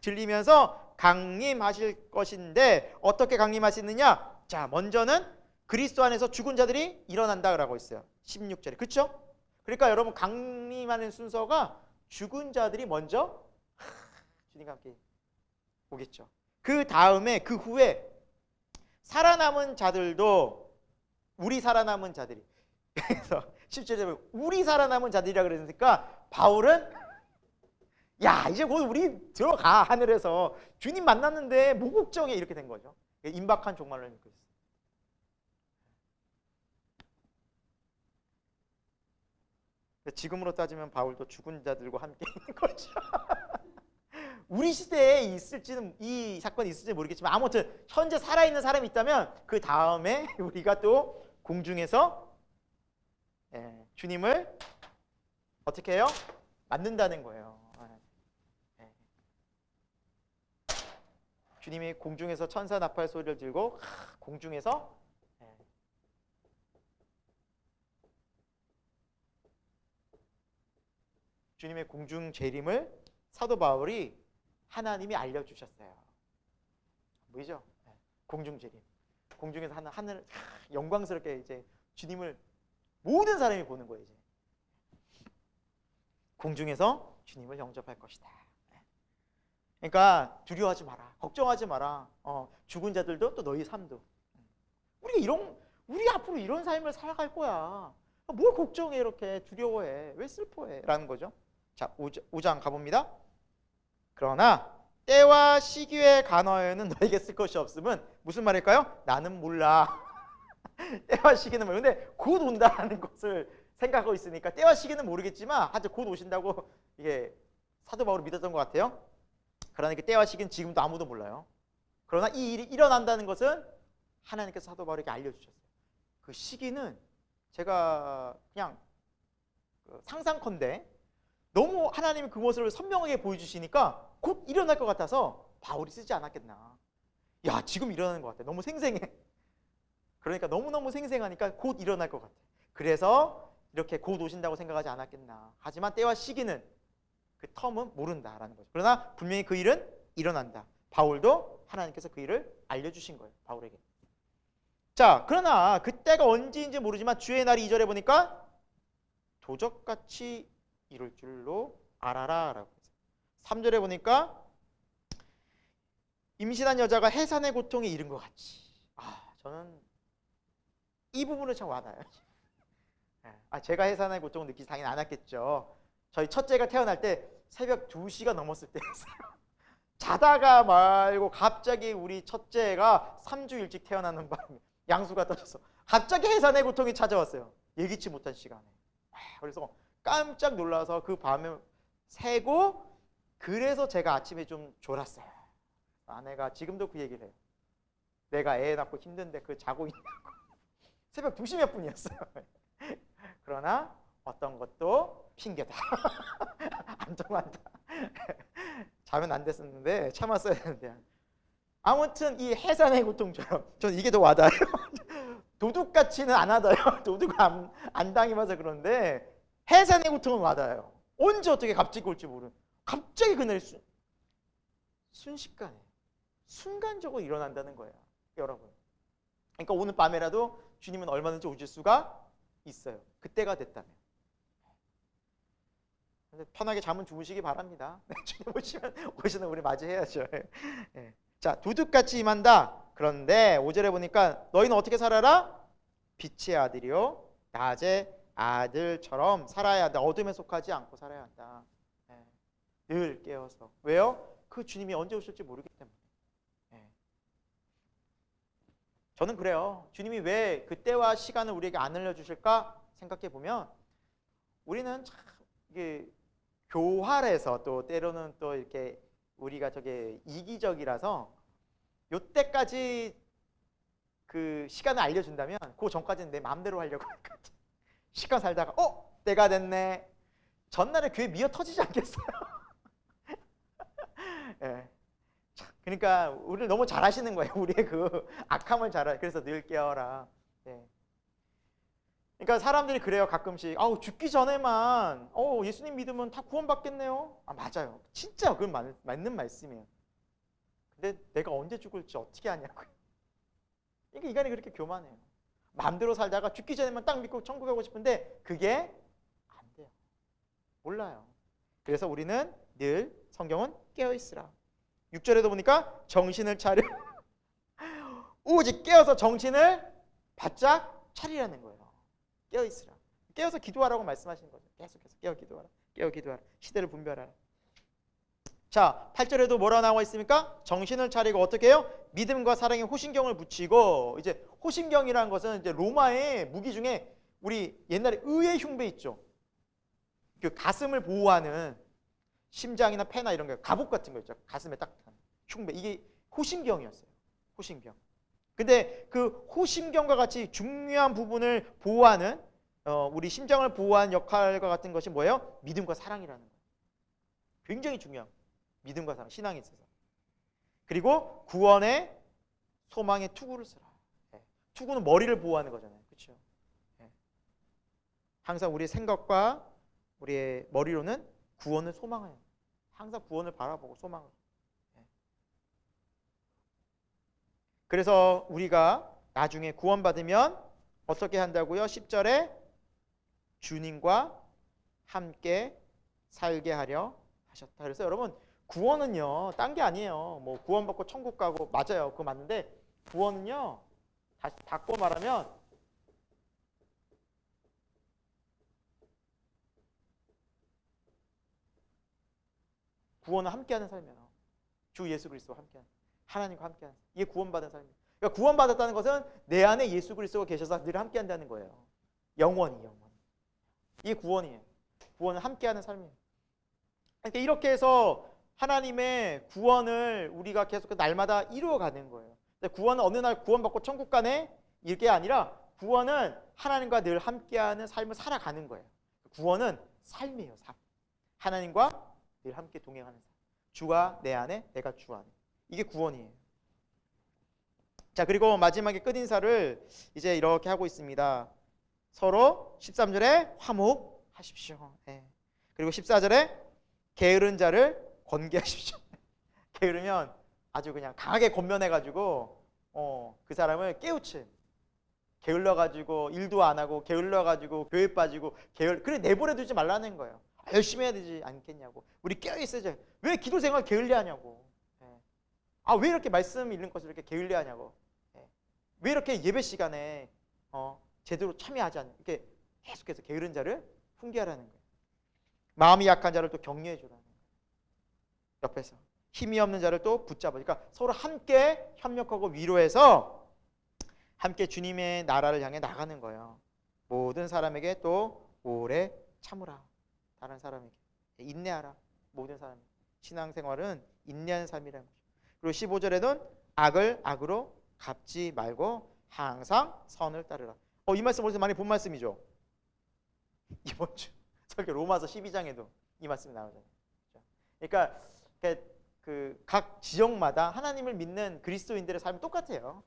들리면서 강림하실 것인데 어떻게 강림하시느냐? 자, 먼저는 그리스도 안에서 죽은 자들이 일어난다라고 있어요. 16절에. 그렇죠? 그러니까 여러분 강림하는 순서가 죽은 자들이 먼저 주님과 함께 오겠죠. 그 다음에 그 후에 살아남은 자들도 우리 살아남은 자들이 그래서 17절에 보면 우리 살아남은 자들이라 그랬으니까 바울은 야 이제 곧 우리 들어가 하늘에서 주님 만났는데 뭐 걱정해 이렇게 된 거죠. 임박한 종말을 믿고 있어요. 지금으로 따지면 바울도 죽은 자들과 함께 있는 거죠. 우리 시대에 있을지는 이 사건이 있을지 모르겠지만 아무튼 현재 살아있는 사람이 있다면 그 다음에 우리가 또 공중에서 주님을 어떻게 해요? 만난다는 거예요. 주님이 공중에서 천사 나팔 소리를 들고 공중에서 주님의 공중 재림을 사도 바울이 하나님이 알려주셨어요. 보이죠? 공중 재림. 공중에서 하늘 영광스럽게 이제 주님을 모든 사람이 보는 거예요. 이제 공중에서 주님을 영접할 것이다. 그러니까 두려워하지 마라, 걱정하지 마라. 죽은 자들도 또 너희 삶도. 우리 앞으로 이런 삶을 살아갈 거야. 뭘 걱정해, 이렇게 두려워해, 왜 슬퍼해? 라는 거죠. 자, 5장 가봅니다. 그러나 때와 시기에 관하여는 너에게 쓸 것이 없음은 무슨 말일까요? 나는 몰라. 때와 시기는 몰라. 근데 곧 온다는 것을 생각하고 있으니까 때와 시기는 모르겠지만 하여튼 곧 오신다고 이게 사도 바울이 믿었던 것 같아요. 그러나 그 때와 시기는 지금도 아무도 몰라요. 그러나 이 일이 일어난다는 것은 하나님께서 사도 바울에게 알려주셨어요. 그 시기는 제가 그냥 상상컨대 너무 하나님이 그것을 선명하게 보여주시니까 곧 일어날 것 같아서 바울이 쓰지 않았겠나. 야, 지금 일어나는 것 같아. 너무 생생해. 그러니까 너무너무 생생하니까 곧 일어날 것 같아. 그래서 이렇게 곧 오신다고 생각하지 않았겠나. 하지만 때와 시기는, 그 텀은 모른다라는 거죠. 그러나 분명히 그 일은 일어난다. 바울도 하나님께서 그 일을 알려주신 거예요, 바울에게. 자, 그러나 그때가 언제인지 모르지만 주의 날이 2절에 보니까 도적같이 이룰 줄로 알아라 라고 했어요. 3절에 보니까 임신한 여자가 해산의 고통에 이른 것 같이. 저는 이 부분을 참 와닿아요. 제가 해산의 고통을 느끼지 당연히 않았겠죠. 저희 첫째가 태어날 때 새벽 2시가 넘었을 때였어요. 자다가 말고 갑자기 우리 첫째가 3주 일찍 태어나는 바람에 양수가 떠져서 갑자기 해산의 고통이 찾아왔어요. 예기치 못한 시간에. 그래서 깜짝 놀라서 그 밤에 새고, 그래서 제가 아침에 좀 졸았어요. 아내가 지금도 그 얘기를 해요. 내가 애 낳고 힘든데 그 자고 있냐고. 새벽 2시 몇 분이었어요. 그러나 어떤 것도 핑계다. 안 통한다. 자면 안 됐었는데 참았어야 되는데. 아무튼 이 해산의 고통처럼 저는 이게 더 와닿아요. 도둑같이는 안 와닿아요. 도둑 안 당해봐서 그런데 해산의 고통은 와닿아요. 언제 어떻게 갑자기 올지 모르는, 갑자기 그날 순식간에 순간적으로 일어난다는 거예요, 여러분. 그러니까 오늘 밤에라도 주님은 얼마든지 오실 수가 있어요. 그때가 됐다면. 편하게 잠은 주무시기 바랍니다. 주님 오시는 우리 맞이해야죠. 자, 도둑같이 임한다. 그런데 5절에 보니까 너희는 어떻게 살아라? 빛의 아들이요 낮의 아들처럼 살아야 한다. 어둠에 속하지 않고 살아야 한다. 늘 깨어서. 왜요? 그 주님이 언제 오실지 모르기 때문에. 저는 그래요. 주님이 왜 그때와 시간을 우리에게 안 알려주실까 생각해 보면, 우리는 참 이게 교활해서, 또 때로는 또 이렇게 우리가 저게 이기적이라서 요때까지 그 시간을 알려준다면 그 전까지는 내 마음대로 하려고 할 것 같아요. 시간 살다가 때가 됐네. 전날에 교회 미어 터지지 않겠어요? 그러니까 우리를 너무 잘 하시는 거예요. 우리의 그 악함을 그래서 늘 깨어라. 그러니까 사람들이 그래요, 가끔씩. 죽기 전에만 예수님 믿으면 다 구원받겠네요. 맞아요. 진짜 그건 맞는 말씀이에요. 근데 내가 언제 죽을지 어떻게 아냐고요. 그러니까 인간이 그렇게 교만해요. 마음대로 살다가 죽기 전에만 딱 믿고 천국 가고 싶은데 그게 안 돼요. 몰라요. 그래서 우리는 늘 성경은 깨어있으라. 6절에도 보니까 정신을 차려 오직 깨어서 정신을 바짝 차리라는 거예요. 깨어있으라. 깨어서 기도하라고 말씀하시는 거죠. 계속해서 깨어 기도하라. 깨어 기도하라. 시대를 분별하라. 자, 8절에도 뭐라 나와 있습니까? 정신을 차리고 어떻게 해요? 믿음과 사랑에 호신경을 붙이고. 이제 호신경이라는 것은 이제 로마의 무기 중에 우리 옛날에 의의 흉배 있죠. 그 가슴을 보호하는 심장이나 폐나 이런 거, 갑옷 같은 거 있죠. 가슴에 딱 흉배. 이게 호신경이었어요. 호신경. 근데 그 호신경과 같이 중요한 부분을 보호하는 우리 심장을 보호하는 역할과 같은 것이 뭐예요? 믿음과 사랑이라는 거예요. 굉장히 중요한 믿음과 사랑, 신앙에 있어서. 그리고 구원의 소망의 투구를 쓰라. 투구는 머리를 보호하는 거잖아요. 그렇죠? 항상 우리의 생각과 우리의 머리로는 구원을 소망해요. 항상 구원을 바라보고 소망을. 그래서 우리가 나중에 구원받으면 어떻게 한다고요? 10절에 주님과 함께 살게 하려 하셨다. 그래서 여러분 구원은요 딴 게 아니에요. 뭐 구원받고 천국 가고 맞아요. 그거 맞는데 구원은요 다시 바꿔 말하면 구원은 함께하는 삶이에요. 주 예수 그리스도와 함께하는, 하나님과 함께하는, 이게 구원받은 삶이에요. 그러니까 구원받았다는 것은 내 안에 예수 그리스도가 계셔서 늘 함께한다는 거예요. 영원히. 이게 구원이에요. 구원은 함께하는 삶이에요. 그러니까 이렇게 해서 하나님의 구원을 우리가 계속 날마다 이루어가는 거예요. 구원은 어느 날 구원받고 천국 가네 이게 아니라 구원은 하나님과 늘 함께하는 삶을 살아가는 거예요. 구원은 삶이에요. 삶. 하나님과 늘 함께 동행하는 삶. 주가 내 안에, 내가 주 안에. 이게 구원이에요. 자, 그리고 마지막에 끝인사를 이제 이렇게 하고 있습니다. 서로 13절에 화목하십시오. 네. 그리고 14절에 게으른 자를 권계하십시오. 게으르면 아주 그냥 강하게 권면해가지고 그 사람을 깨우친. 게을러가지고 일도 안 하고 게을러가지고 교회 빠지고 그래 내버려두지 말라는 거예요. 열심히 해야 되지 않겠냐고. 우리 깨어있어야지. 왜 기도 생활 게을리하냐고. 왜 이렇게 말씀 읽는 것을 이렇게 게을리하냐고. 왜 이렇게 예배 시간에 제대로 참여하지 않냐. 이렇게 계속해서 게으른 자를 훈계하라는 거예요. 마음이 약한 자를 또 격려해 주라는 거예요. 옆에서 힘이 없는 자를 또 붙잡아. 그러니까 서로 함께 협력하고 위로해서 함께 주님의 나라를 향해 나가는 거예요. 모든 사람에게 또 오래 참으라. 다른 사람에게 인내하라. 모든 사람. 신앙생활은 인내하는 삶이라는 거죠. 그리고 15절에는 악을 악으로 갚지 말고 항상 선을 따르라. 이 말씀 어디서 많이 본 말씀이죠. 이번 주 설교 로마서 12장에도 이 말씀이 나오잖아요. 그러니까 각 지역마다 하나님을 믿는 그리스도인들의 삶이 똑같아요.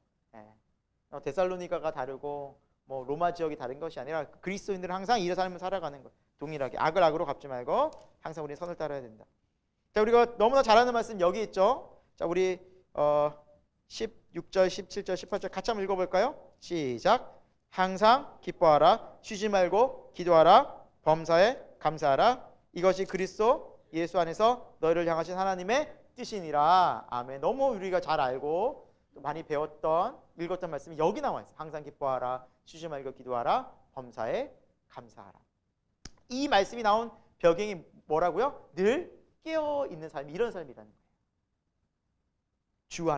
데살로니가가 다르고 뭐 로마 지역이 다른 것이 아니라 그리스도인들은 항상 이 삶을 살아가는 거예요. 동일하게 악을 악으로 갚지 말고 항상 우리 선을 따라야 된다. 자, 우리가 너무나 잘 아는 말씀 여기 있죠. 자, 우리 16절, 17절, 18절 같이 한번 읽어볼까요? 시작. 항상 기뻐하라. 쉬지 말고 기도하라. 범사에 감사하라. 이것이 그리스도 예수 안에서 너희를 향하신 하나님의 뜻이니라. 아멘. 너무 우리가 잘 알고 또 많이 배웠던 읽었던 말씀이 여기 나와 있어요. 항상 기뻐하라. 쉬지 말고 기도하라. 범사에 감사하라. 이 말씀이 나온 배경이 뭐라고요? 늘 깨어있는 삶, 이런 삶이라는 거예요. 주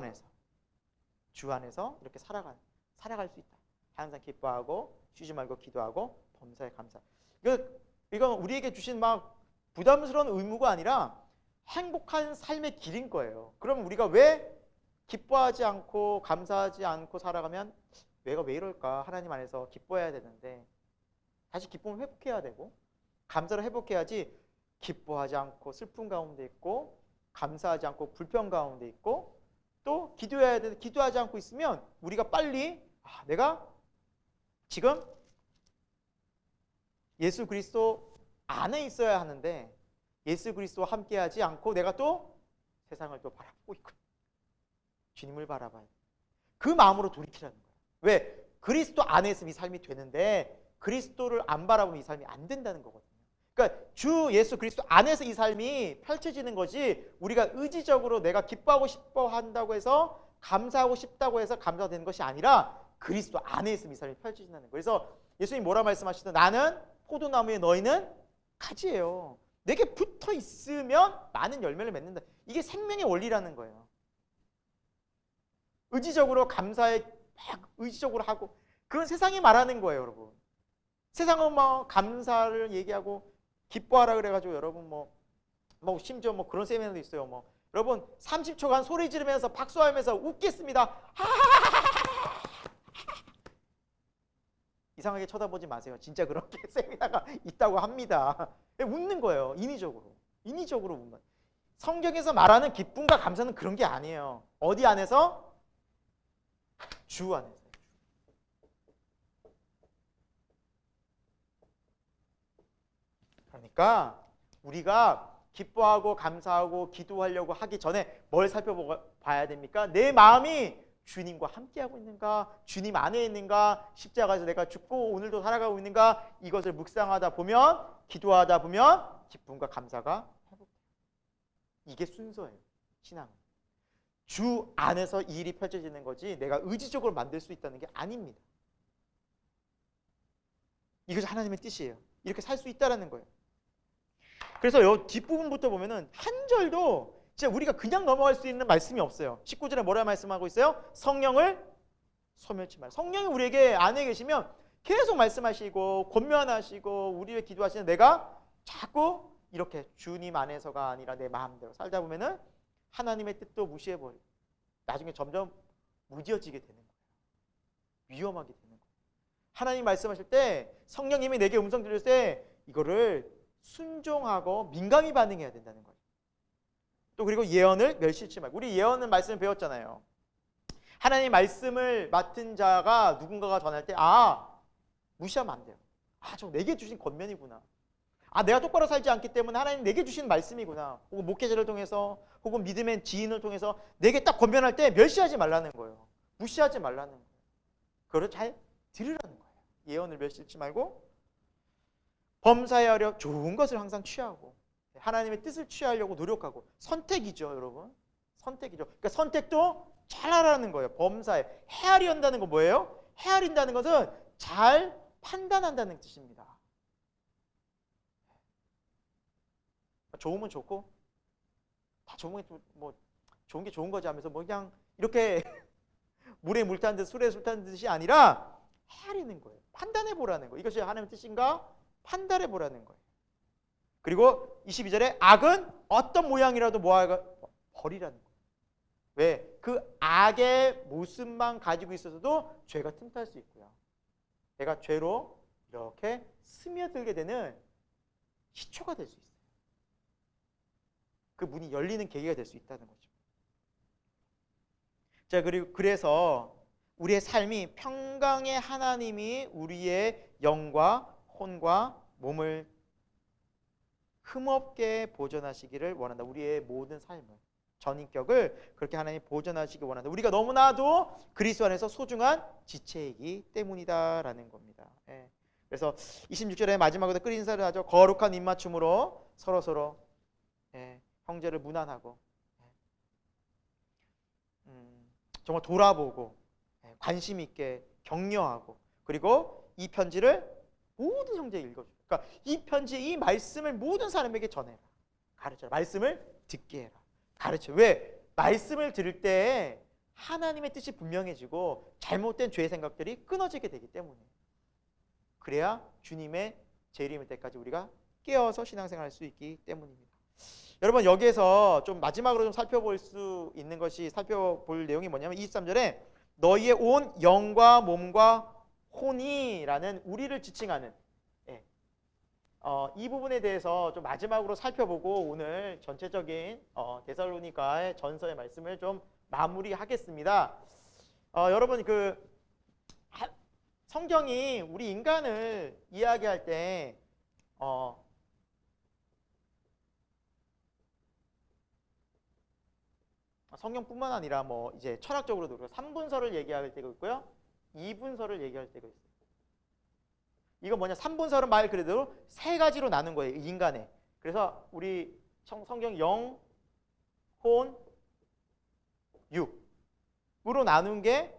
안에서 이렇게 살아갈 수 있다. 항상 기뻐하고 쉬지 말고 기도하고 범사에 감사. 이건 우리에게 주신 막 부담스러운 의무가 아니라 행복한 삶의 길인 거예요. 그럼 우리가 왜 기뻐하지 않고 감사하지 않고 살아가면 내가 왜 이럴까? 하나님 안에서 기뻐해야 되는데 다시 기쁨을 회복해야 되고 감사를 회복해야지. 기뻐하지 않고 슬픔 가운데 있고 감사하지 않고 불평 가운데 있고 또 기도해야 되는데 기도하지 않고 있으면 우리가 빨리 내가 지금 예수 그리스도 안에 있어야 하는데 예수 그리스도와 함께하지 않고 내가 또 세상을 또 바라보고 있고 주님을 바라봐야 돼. 그 마음으로 돌이키라는 거예요. 왜? 그리스도 안에 있으면 이 삶이 되는데 그리스도를 안 바라보면 이 삶이 안 된다는 거거든요. 그러니까 주 예수 그리스도 안에서 이 삶이 펼쳐지는 것이 우리가 의지적으로 내가 기뻐하고 싶어 한다고 해서 감사하고 싶다고 해서 감사되는 것이 아니라 그리스도 안에 있으면 이 삶이 펼쳐진다는 거예요. 그래서 예수님 뭐라 말씀하시든 나는 포도나무에 너희는 가지예요. 내게 붙어 있으면 많은 열매를 맺는다. 이게 생명의 원리라는 거예요. 의지적으로 감사에 막 의지적으로 하고 그건 세상이 말하는 거예요, 여러분. 세상은 뭐 감사를 얘기하고 기뻐하라 그래가지고 여러분 뭐 심지어 뭐 그런 세미나도 있어요. 뭐 여러분 30초간 소리 지르면서 박수하면서 웃겠습니다. 이상하게 쳐다보지 마세요. 진짜 그렇게 세미나가 있다고 합니다. 웃는 거예요. 인위적으로 웃는. 성경에서 말하는 기쁨과 감사는 그런 게 아니에요. 어디 안에서? 주 안에서. 그러니까 우리가 기뻐하고 감사하고 기도하려고 하기 전에 뭘 살펴봐야 됩니까? 내 마음이 주님과 함께하고 있는가? 주님 안에 있는가? 십자가에서 내가 죽고 오늘도 살아가고 있는가? 이것을 묵상하다 보면, 기도하다 보면 기쁨과 감사가 회복돼요. 이게 순서예요. 신앙은. 주 안에서 이 일이 펼쳐지는 거지 내가 의지적으로 만들 수 있다는 게 아닙니다. 이것이 하나님의 뜻이에요. 이렇게 살 수 있다는 거예요. 그래서 이 뒷부분부터 보면은 한 절도 진짜 우리가 그냥 넘어갈 수 있는 말씀이 없어요. 19절에 뭐라 말씀하고 있어요? 성령을 소멸치 말라. 성령이 우리에게 안에 계시면 계속 말씀하시고 권면하시고 우리의 기도하시는 내가 자꾸 이렇게 주님 안에서가 아니라 내 마음대로 살다 보면은 하나님의 뜻도 무시해버리고 나중에 점점 무뎌지게 되는 거예요. 위험하게 되는 거예요. 하나님 말씀하실 때 성령님이 내게 음성 들릴 때 이거를 순종하고 민감히 반응해야 된다는 거예요. 또 그리고 예언을 멸시치 말고. 우리 예언은 말씀을 배웠잖아요. 하나님 말씀을 맡은 자가 누군가가 전할 때 무시하면 안 돼요. 저 내게 주신 권면이구나. 내가 똑바로 살지 않기 때문에 하나님 내게 주신 말씀이구나. 혹은 목회자를 통해서 혹은 믿음의 지인을 통해서 내게 딱 권면할 때 멸시하지 말라는 거예요. 무시하지 말라는 거예요. 그거를 잘 들으라는 거예요. 예언을 멸시치 말고 범사에 좋은 것을 항상 취하고 하나님의 뜻을 취하려고 노력하고. 선택이죠, 여러분. 선택이죠. 그러니까 선택도 잘하라는 거예요. 범사에. 헤아린다는 건 뭐예요? 헤아린다는 것은 잘 판단한다는 뜻입니다. 좋으면 좋고 다 좋은 게 뭐 좋은 게 좋은 거지 하면서 뭐 그냥 이렇게 물에 물 타는 듯 술에 술 타는 듯이 아니라 헤아리는 거예요. 판단해 보라는 거예요. 이것이 하나님의 뜻인가? 판단해 보라는 거예요. 그리고 22절에 악은 어떤 모양이라도 버리라는 거예요. 왜? 그 악의 모습만 가지고 있어서도 죄가 틈탈 수 있고요. 내가 죄로 이렇게 스며들게 되는 시초가 될 수 있어요. 그 문이 열리는 계기가 될 수 있다는 거죠. 자, 그리고 그래서 우리의 삶이 평강의 하나님이 우리의 영과 혼과 몸을 흠없게 보존하시기를 원한다. 우리의 모든 삶을, 전인격을 그렇게 하나님이 보존하시기 원한다. 우리가 너무나도 그리스도 안에서 소중한 지체이기 때문이다라는 겁니다. 그래서 26절에 마지막으로 끝 인사를 하죠. 거룩한 입맞춤으로 서로서로 형제를 문안하고 정말 돌아보고 관심 있게 격려하고. 그리고 이 편지를 모든 형제에 읽어줘. 그러니까 이 편지, 이 말씀을 모든 사람에게 전해라. 가르쳐라. 말씀을 듣게 해라. 가르쳐. 왜? 말씀을 들을 때 하나님의 뜻이 분명해지고 잘못된 죄의 생각들이 끊어지게 되기 때문에. 그래야 주님의 재림일 때까지 우리가 깨어서 신앙생활할 수 있기 때문입니다. 여러분, 여기에서 좀 마지막으로 좀 살펴볼 수 있는 것이, 살펴볼 내용이 뭐냐면 23절에 너희의 온 영과 몸과 혼이라는 우리를 지칭하는 이 부분에 대해서 좀 마지막으로 살펴보고 오늘 전체적인 데살로니가의 전서의 말씀을 좀 마무리하겠습니다. 여러분, 성경이 우리 인간을 이야기할 때 성경뿐만 아니라 뭐 이제 철학적으로도 3분서를 얘기할 때가 있고요, 2분서를 얘기할 때가 있어요. 이거 뭐냐? 3분서는 말 그대로 세 가지로 나눈 거예요, 인간에. 그래서 우리 성경 영, 혼, 육으로 나눈 게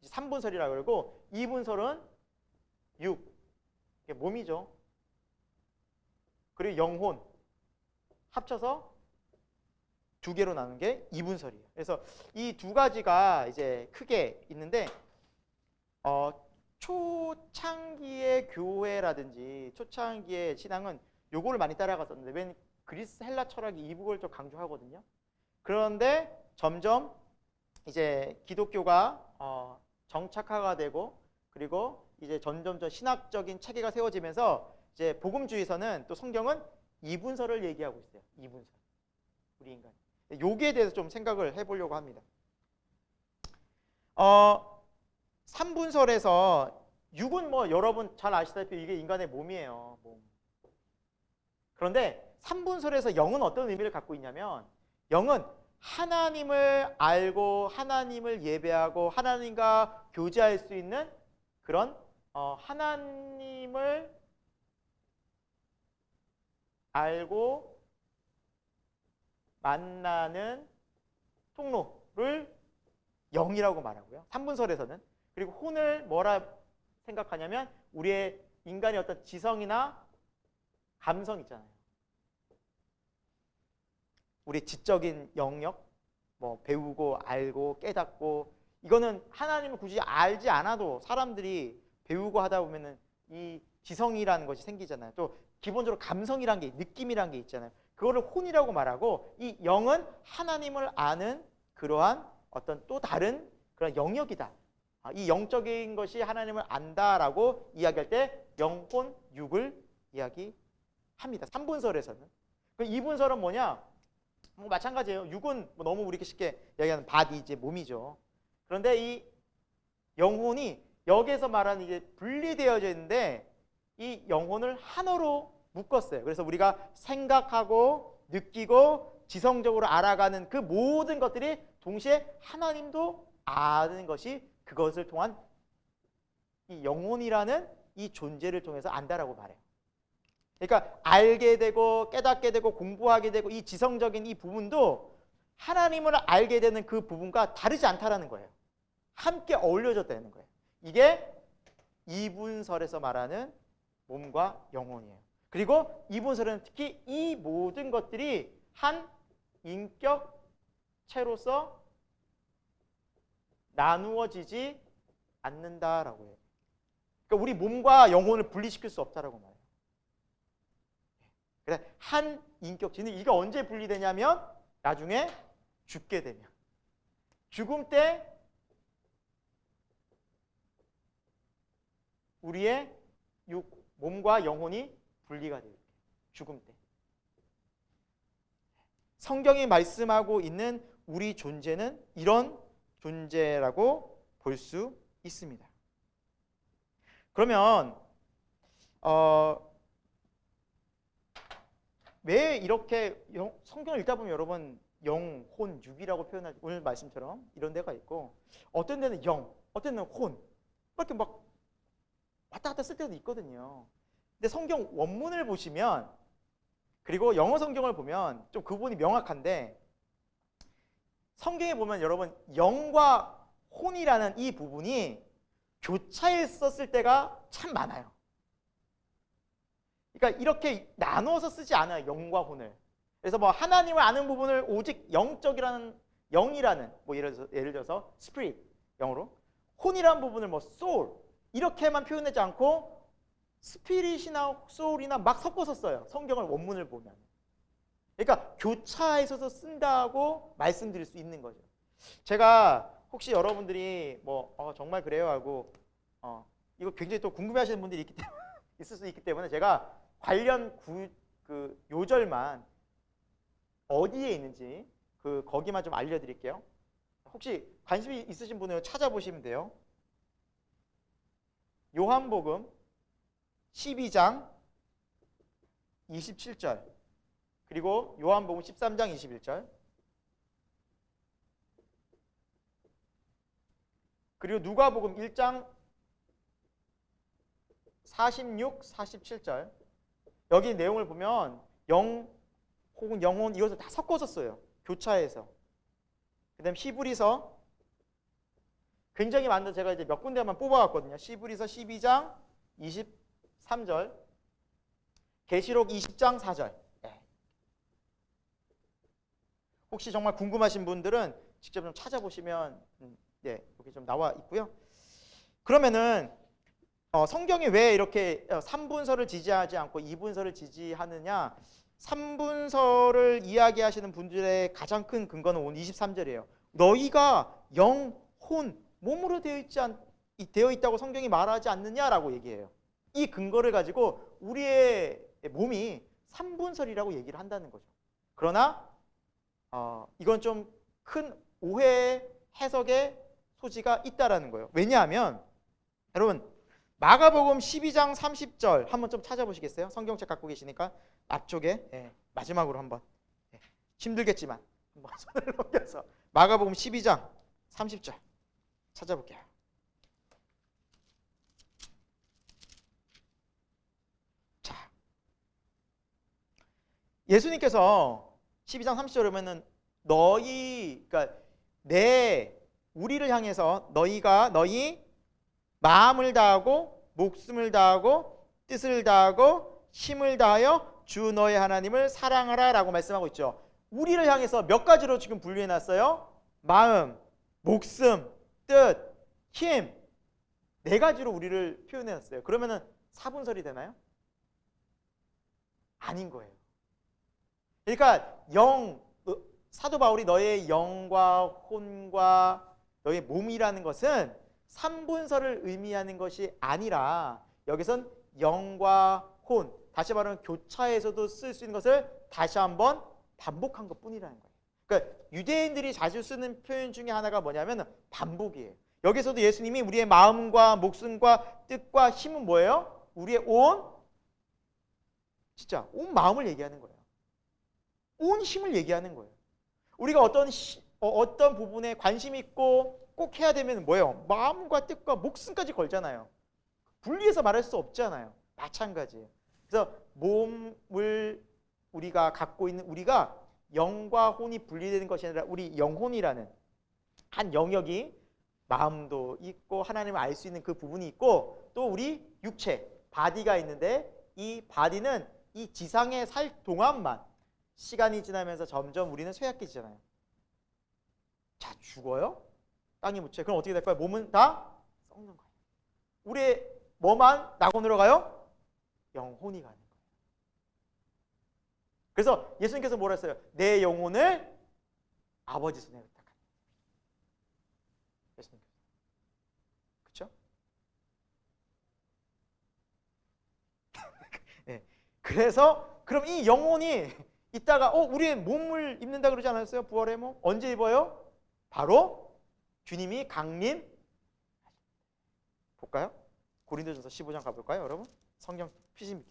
3분설이라고 그러고, 2분설은 육, 이게 몸이죠. 그리고 영혼 합쳐서 두 개로 나눈 게 2분설이에요. 그래서 이 두 가지가 이제 크게 있는데, 초창기의 교회라든지 초창기의 신앙은 요거를 많이 따라갔었는데, 웬 그리스 헬라 철학이 이북을 좀 강조하거든요. 그런데 점점 이제 기독교가 정착화가 되고, 그리고 이제 점점 신학적인 체계가 세워지면서 이제 복음주의에서는 또 성경은 2분설을 얘기하고 있어요. 2분설. 우리 인간. 여기에 대해서 좀 생각을 해보려고 합니다. 3분설에서 6은 뭐 여러분 잘 아시다시피 이게 인간의 몸이에요. 몸. 그런데 삼분설에서 영은 어떤 의미를 갖고 있냐면 영은 하나님을 알고 하나님을 예배하고 하나님과 교제할 수 있는 그런 하나님을 알고 만나는 통로를 영이라고 말하고요. 삼분설에서는. 그리고 혼을 뭐라 생각하냐면 우리의 인간의 어떤 지성이나 감성 있잖아요. 우리 지적인 영역, 뭐 배우고 알고 깨닫고, 이거는 하나님을 굳이 알지 않아도 사람들이 배우고 하다 보면은 이 지성이라는 것이 생기잖아요. 또 기본적으로 감성이란 게, 느낌이란 게 있잖아요. 그거를 혼이라고 말하고, 이 영은 하나님을 아는 그러한 어떤 또 다른 그런 영역이다. 이 영적인 것이 하나님을 안다라고 이야기할 때 영혼, 육을 이야기합니다. 3분설에서는. 그 2분설은 뭐냐? 뭐 마찬가지예요. 육은 뭐 너무 우리가 쉽게 이야기하는 바디, 이제 몸이죠. 그런데 이 영혼이 여기에서 말하는 이제 분리되어져 있는데 이 영혼을 하나로 묶었어요. 그래서 우리가 생각하고 느끼고 지성적으로 알아가는 그 모든 것들이 동시에 하나님도 아는 것이 그것을 통한 이 영혼이라는 이 존재를 통해서 안다라고 말해요. 그러니까 알게 되고 깨닫게 되고 공부하게 되고 이 지성적인 이 부분도 하나님을 알게 되는 그 부분과 다르지 않다라는 거예요. 함께 어울려졌다는 거예요. 이게 이분설에서 말하는 몸과 영혼이에요. 그리고 이분설은 특히 이 모든 것들이 한 인격체로서 나누어지지 않는다라고 해요. 그러니까 우리 몸과 영혼을 분리시킬 수 없다라고 말해요. 그래, 한 인격체는 이게 언제 분리되냐면 나중에 죽게 되면, 죽음 때 우리의 몸과 영혼이 분리가 돼요. 죽음 때. 성경이 말씀하고 있는 우리 존재는 이런 존재라고 볼 수 있습니다. 그러면 왜 이렇게 성경을 읽다 보면 여러분 영, 혼, 육이라고 표현할 오늘 말씀처럼 이런 데가 있고, 어떤 데는 영, 어떤 데는 혼, 이렇게 막 왔다 갔다 쓸 때도 있거든요. 근데 성경 원문을 보시면, 그리고 영어 성경을 보면 좀 구분이 명확한데, 성경에 보면 여러분 영과 혼이라는 이 부분이 교차했었을 때가 참 많아요. 그러니까 이렇게 나누어서 쓰지 않아요, 영과 혼을. 그래서 뭐 하나님을 아는 부분을 오직 영적이라는, 영이라는, 뭐 예를 들어서 spirit, 영어로, 혼이라는 부분을 뭐 soul 이렇게만 표현하지 않고 스피릿이나 소울이나 막 섞어서 써요, 성경을 원문을 보면. 그러니까 교차해서 쓴다고 말씀드릴 수 있는 거죠. 제가 혹시 여러분들이 뭐 정말 그래요 하고 이거 굉장히 또 궁금해하시는 분들이 있을 수 있기 때문에 제가 관련 그 요절만 어디에 있는지 거기만 좀 알려드릴게요. 혹시 관심이 있으신 분은 찾아보시면 돼요. 요한복음 12장 27절, 그리고 요한복음 13장 21절, 그리고 누가복음 1장 46, 47절. 여기 내용을 보면 영 혹은 영혼 이것을 다 섞어서 써요, 교차해서. 그 다음 히브리서 굉장히 많은데 제가 이제 몇 군데만 뽑아왔거든요. 히브리서 12장 23절, 계시록 20장 4절. 혹시 정말 궁금하신 분들은 직접 좀 찾아보시면 여기 좀 나와 있고요. 그러면은 성경이 왜 이렇게 3분설을 지지하지 않고 2분설을 지지하느냐? 3분설을 이야기하시는 분들의 가장 큰 근거는 오늘 23절이에요. 너희가 영, 혼, 몸으로 되어 있다고 성경이 말하지 않느냐라고 얘기해요. 이 근거를 가지고 우리의 몸이 3분설이라고 얘기를 한다는 거죠. 그러나 이건 좀 큰 오해 해석의 소지가 있다라는 거예요. 왜냐하면 여러분 마가복음 12장 30절 한번 좀 찾아보시겠어요? 성경책 갖고 계시니까 앞쪽에 마지막으로 한번 힘들겠지만 한번 손을 넘겨서 마가복음 12장 30절 찾아볼게요. 자, 예수님께서 12장 30절에 보면은 그러니까 우리를 향해서 너희가 너희 마음을 다하고 목숨을 다하고 뜻을 다하고 힘을 다하여 주 너의 하나님을 사랑하라 라고 말씀하고 있죠. 우리를 향해서 몇 가지로 지금 분류해 놨어요? 마음, 목숨, 뜻, 힘, 네 가지로 우리를 표현해 놨어요. 그러면은 사분설이 되나요? 아닌 거예요. 그러니까 사도 바울이 너의 영과 혼과 너의 몸이라는 것은 삼분설을 의미하는 것이 아니라 여기선 영과 혼, 다시 말하면 교차에서도 쓸 수 있는 것을 다시 한번 반복한 것뿐이라는 거예요. 그러니까 유대인들이 자주 쓰는 표현 중에 하나가 뭐냐면 반복이에요. 여기서도 예수님이 우리의 마음과 목숨과 뜻과 힘은 뭐예요? 우리의 진짜 온 마음을 얘기하는 거예요. 온 힘을 얘기하는 거예요. 우리가 어떤 부분에 관심 있고 꼭 해야 되면 뭐예요? 마음과 뜻과 목숨까지 걸잖아요. 분리해서 말할 수 없잖아요. 마찬가지예요. 그래서 몸을 우리가 갖고 있는 우리가 영과 혼이 분리되는 것이 아니라 우리 영혼이라는 한 영역이 마음도 있고 하나님을 알 수 있는 그 부분이 있고 또 우리 육체, 바디가 있는데 이 바디는 이 지상에 살 동안만 시간이 지나면서 점점 우리는 쇠약해지잖아요. 자, 죽어요? 땅에 묻혀요. 그럼 어떻게 될까요? 몸은 다 썩는 거예요. 우리의 뭐만 낙원으로 가요? 영혼이 가는 거예요. 그래서 예수님께서 뭐라 했어요? 내 영혼을 아버지 손에 부탁합니다. 예수님께서. 그렇죠? 네. 그래서 그럼 이 영혼이 이따가 우리의 몸을 입는다 그러지 않았어요? 부활의 몸. 언제 입어요? 바로 주님이 강림. 볼까요? 고린도전서 15장 가볼까요, 여러분? 성경 피신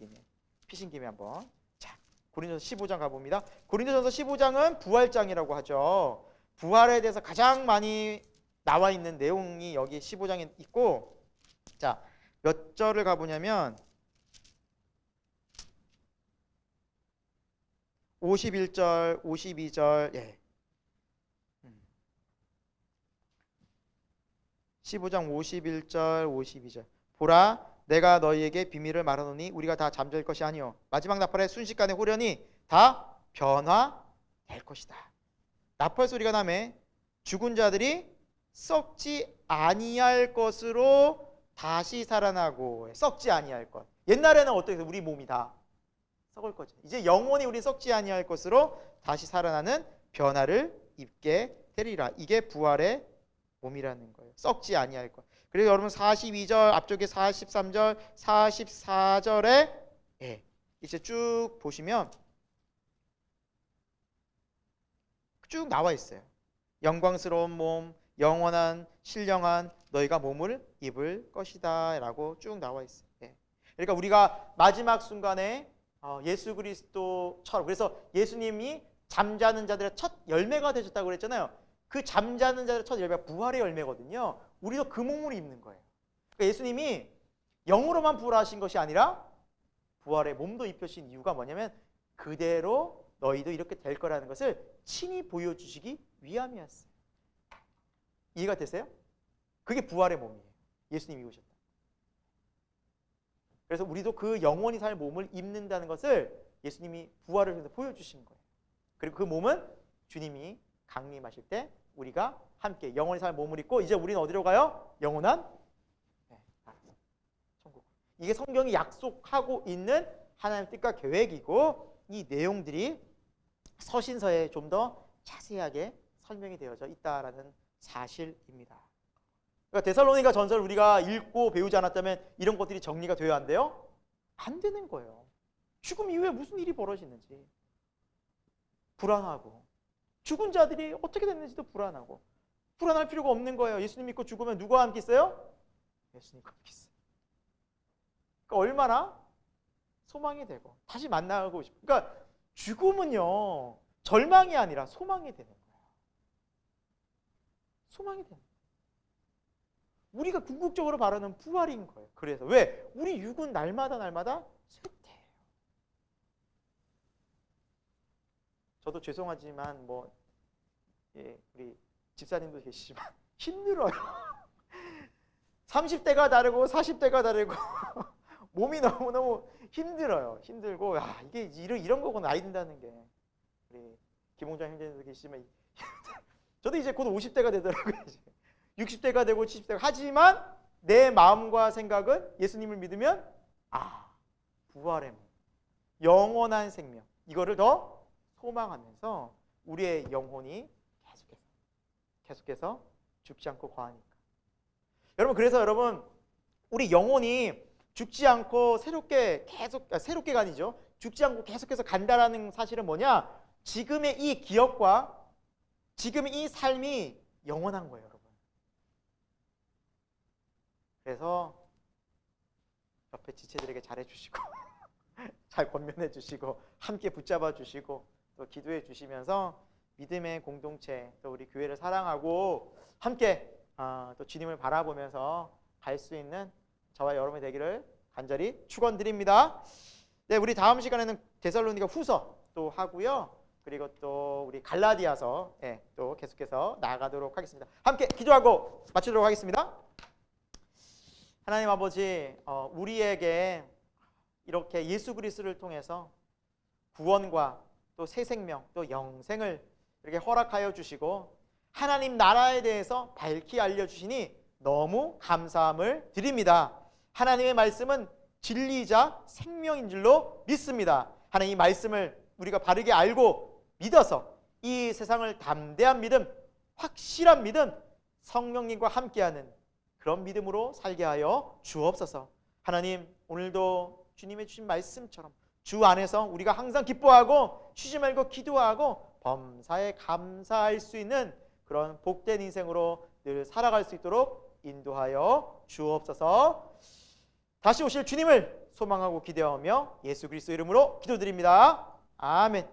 김에 한번. 자, 고린도전서 15장 가봅니다. 고린도전서 15장은 부활장이라고 하죠. 부활에 대해서 가장 많이 나와 있는 내용이 여기 15장에 있고, 자, 몇 절을 가보냐면 51절, 52절, 예. 15장 51절, 52절. 보라, 내가 너희에게 비밀을 말하노니 우리가 다 잠잘 것이 아니요 마지막 나팔의 순식간에 후련히 다 변화될 것이다. 나팔 소리가 나매 죽은 자들이 썩지 아니할 것으로 다시 살아나고. 썩지 아니할 것. 옛날에는 어떻게 우리 몸이 다 썩을 거죠. 이제 영원히 우리 썩지 아니할 것으로 다시 살아나는 변화를 입게 되리라. 이게 부활의 몸이라는 거예요. 썩지 아니할 것. 그래서 여러분 42절 앞쪽에 43절 44절에 이제 쭉 보시면 쭉 나와 있어요. 영광스러운 몸, 영원한 신령한 너희가 몸을 입을 것이다 라고 쭉 나와 있어요. 그러니까 우리가 마지막 순간에 예수 그리스도처럼, 그래서 예수님이 잠자는 자들의 첫 열매가 되셨다고 그랬잖아요. 그 잠자는 자들의 첫 열매가 부활의 열매거든요. 우리도 그 몸을 입는 거예요. 그러니까 예수님이 영으로만 부활하신 것이 아니라 부활의 몸도 입혀주신 이유가 뭐냐면 그대로 너희도 이렇게 될 거라는 것을 친히 보여주시기 위함이었어요. 이해가 되세요? 그게 부활의 몸이에요. 예수님이 오셨다. 그래서 우리도 그 영원히 살 몸을 입는다는 것을 예수님이 부활을 통해서 보여주신 거예요. 그리고 그 몸은 주님이 강림하실 때 우리가 함께 영원히 살 몸을 입고 이제 우리는 어디로 가요? 영원한 천국. 이게 성경이 약속하고 있는 하나님의 뜻과 계획이고 이 내용들이 서신서에 좀 더 자세하게 설명이 되어져 있다라는 사실입니다. 그러니까 데살로니가 전서를 우리가 읽고 배우지 않았다면 이런 것들이 정리가 되어야 한대요? 안 되는 거예요. 죽음 이후에 무슨 일이 벌어지는지 불안하고 죽은 자들이 어떻게 됐는지도 불안하고 불안할 필요가 없는 거예요. 예수님 믿고 죽으면 누구와 함께 있어요? 예수님과 함께 있어요. 그러니까 얼마나 소망이 되고 다시 만나고 싶고, 그러니까 죽음은요 절망이 아니라 소망이 되는 거예요. 소망이 되는 거예요. 우리가 궁극적으로 바라는 부활인 거예요. 그래서 왜? 우리 육은 날마다 쇠퇴해요. 저도 죄송하지만 우리 집사님도 계시지만 힘들어요. 30대가 다르고 40대가 다르고 몸이 너무너무 힘들어요. 힘들고 이게 이런 거구나 나이 든다는 게. 우리 김홍장 형제님도 계시지만 저도 이제 곧 50대가 되더라고요. 이제. 60대가 되고 70대가 하지만 내 마음과 생각은 예수님을 믿으면 부활의 몸, 영원한 생명 이거를 더 소망하면서 우리의 영혼이 계속해서 죽지 않고 거하니까. 여러분 그래서 우리 영혼이 죽지 않고 새롭게가 아니죠. 죽지 않고 계속해서 간다라는 사실은 뭐냐? 지금의 이 기억과 지금의 이 삶이 영원한 거예요, 여러분. 그래서 옆에 지체들에게 잘해주시고 잘 권면해주시고 함께 붙잡아주시고 또 기도해주시면서 믿음의 공동체 또 우리 교회를 사랑하고 함께 또 주님을 바라보면서 갈 수 있는 저와 여러분이 되기를 간절히 축원드립니다. 네, 우리 다음 시간에는 데살로니가 후서 또 하고요. 그리고 또 우리 갈라디아서 또 계속해서 나아가도록 하겠습니다. 함께 기도하고 마치도록 하겠습니다. 하나님 아버지, 우리에게 이렇게 예수 그리스도를 통해서 구원과 또 새 생명, 또 영생을 이렇게 허락하여 주시고 하나님 나라에 대해서 밝히 알려주시니 너무 감사함을 드립니다. 하나님의 말씀은 진리이자 생명인 줄로 믿습니다. 하나님 이 말씀을 우리가 바르게 알고 믿어서 이 세상을 담대한 믿음, 확실한 믿음, 성령님과 함께하는 그런 믿음으로 살게 하여 주옵소서. 하나님 오늘도 주님의 주신 말씀처럼 주 안에서 우리가 항상 기뻐하고 쉬지 말고 기도하고 범사에 감사할 수 있는 그런 복된 인생으로 늘 살아갈 수 있도록 인도하여 주옵소서. 다시 오실 주님을 소망하고 기대하며 예수 그리스도 이름으로 기도드립니다. 아멘.